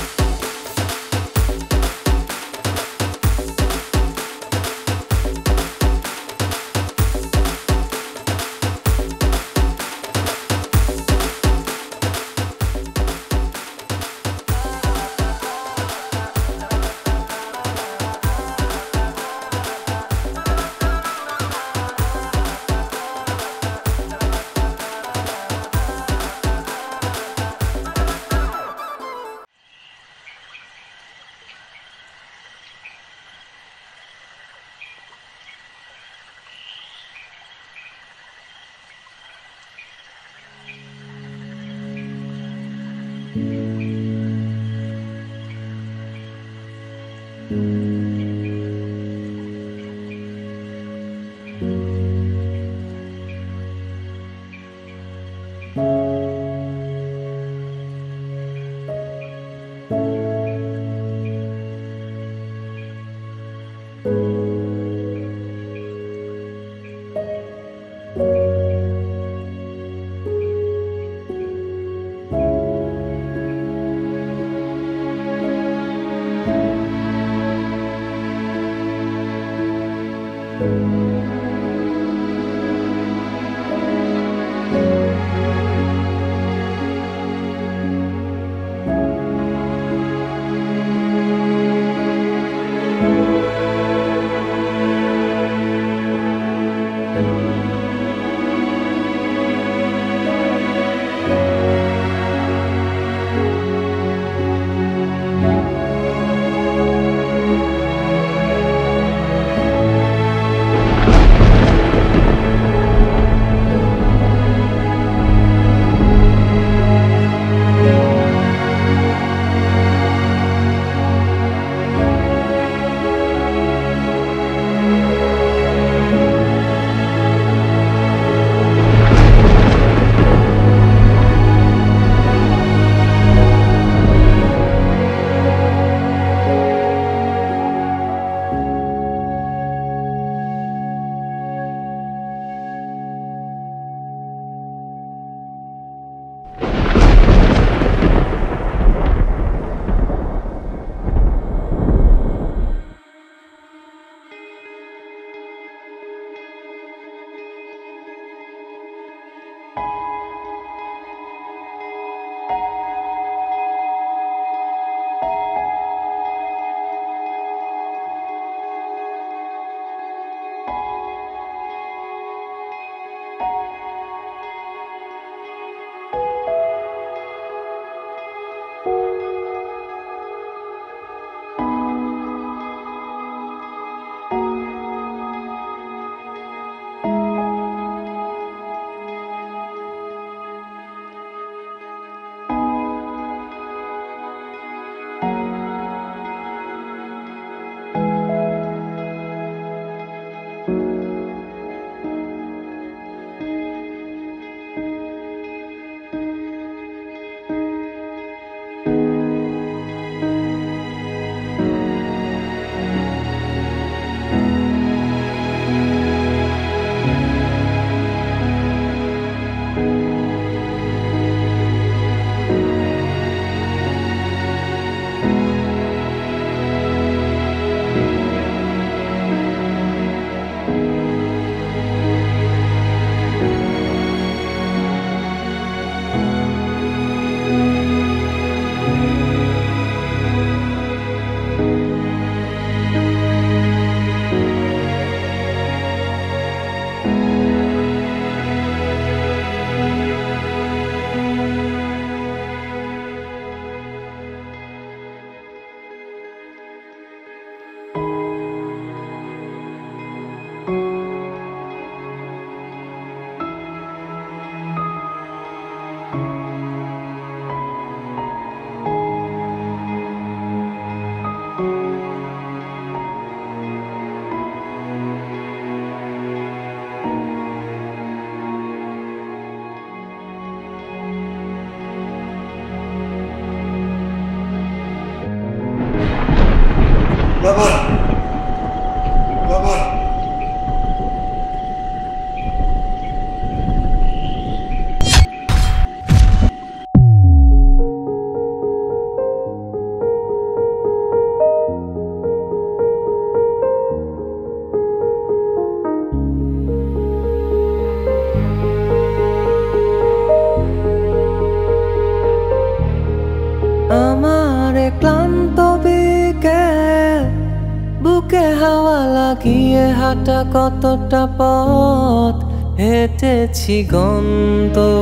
গিয়ে হাঁটা কতটা পথ হেঁটেছি গন্তব্যহীন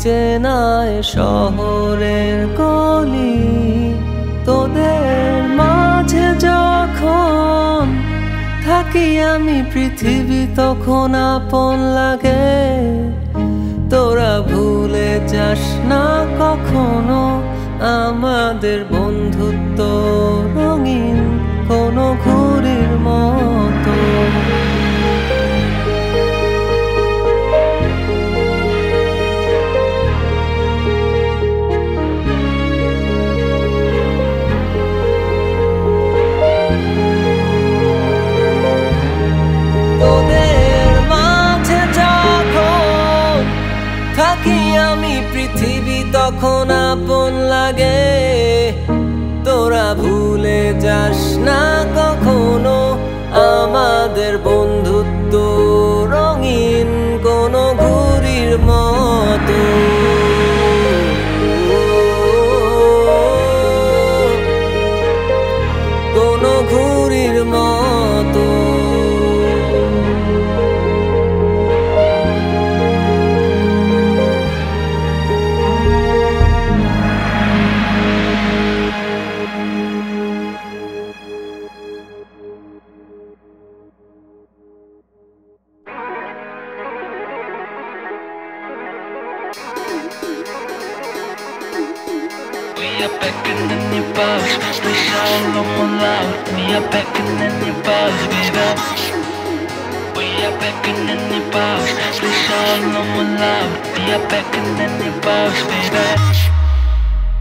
চেনায় শহরের গলি তোদের মাঝে যখন থাকি আমি পৃথিবী তখন আপন লাগে তোরা ভুলে যাস না কখনো আমাদের বন্ধুত্ব রঙিন কোনো ঘুড়ির মতো তোদের মাঝে যখন থাকি আমি পৃথিবী তখন আপন লাগে তোরা ভুলে যাস না কখনো আমাদের বন্ধুত্ব রঙিন কোনো ঘুড়ির মতো কোনো ঘুড়ির মতো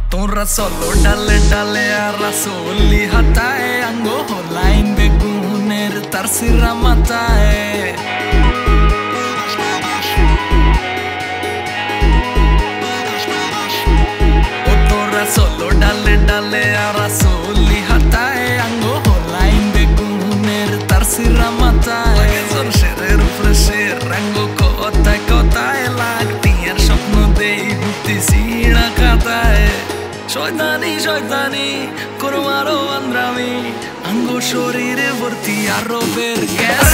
Torra solo dalle dalle a rasoli hatae ango holain beguner tarsira matae O torra solo dalle dalle a rasoli hatae ango holain beguner tarsira matae Sorcerer flasher rango kota kota lagtier স্বপ্ন দেই বুঝতে সিড়া কাটায় শয়তানি শয়তানি করো আরো আন্দ্রামি আঙ্গো শরীরে ভর্তি আরো বের গ্যাস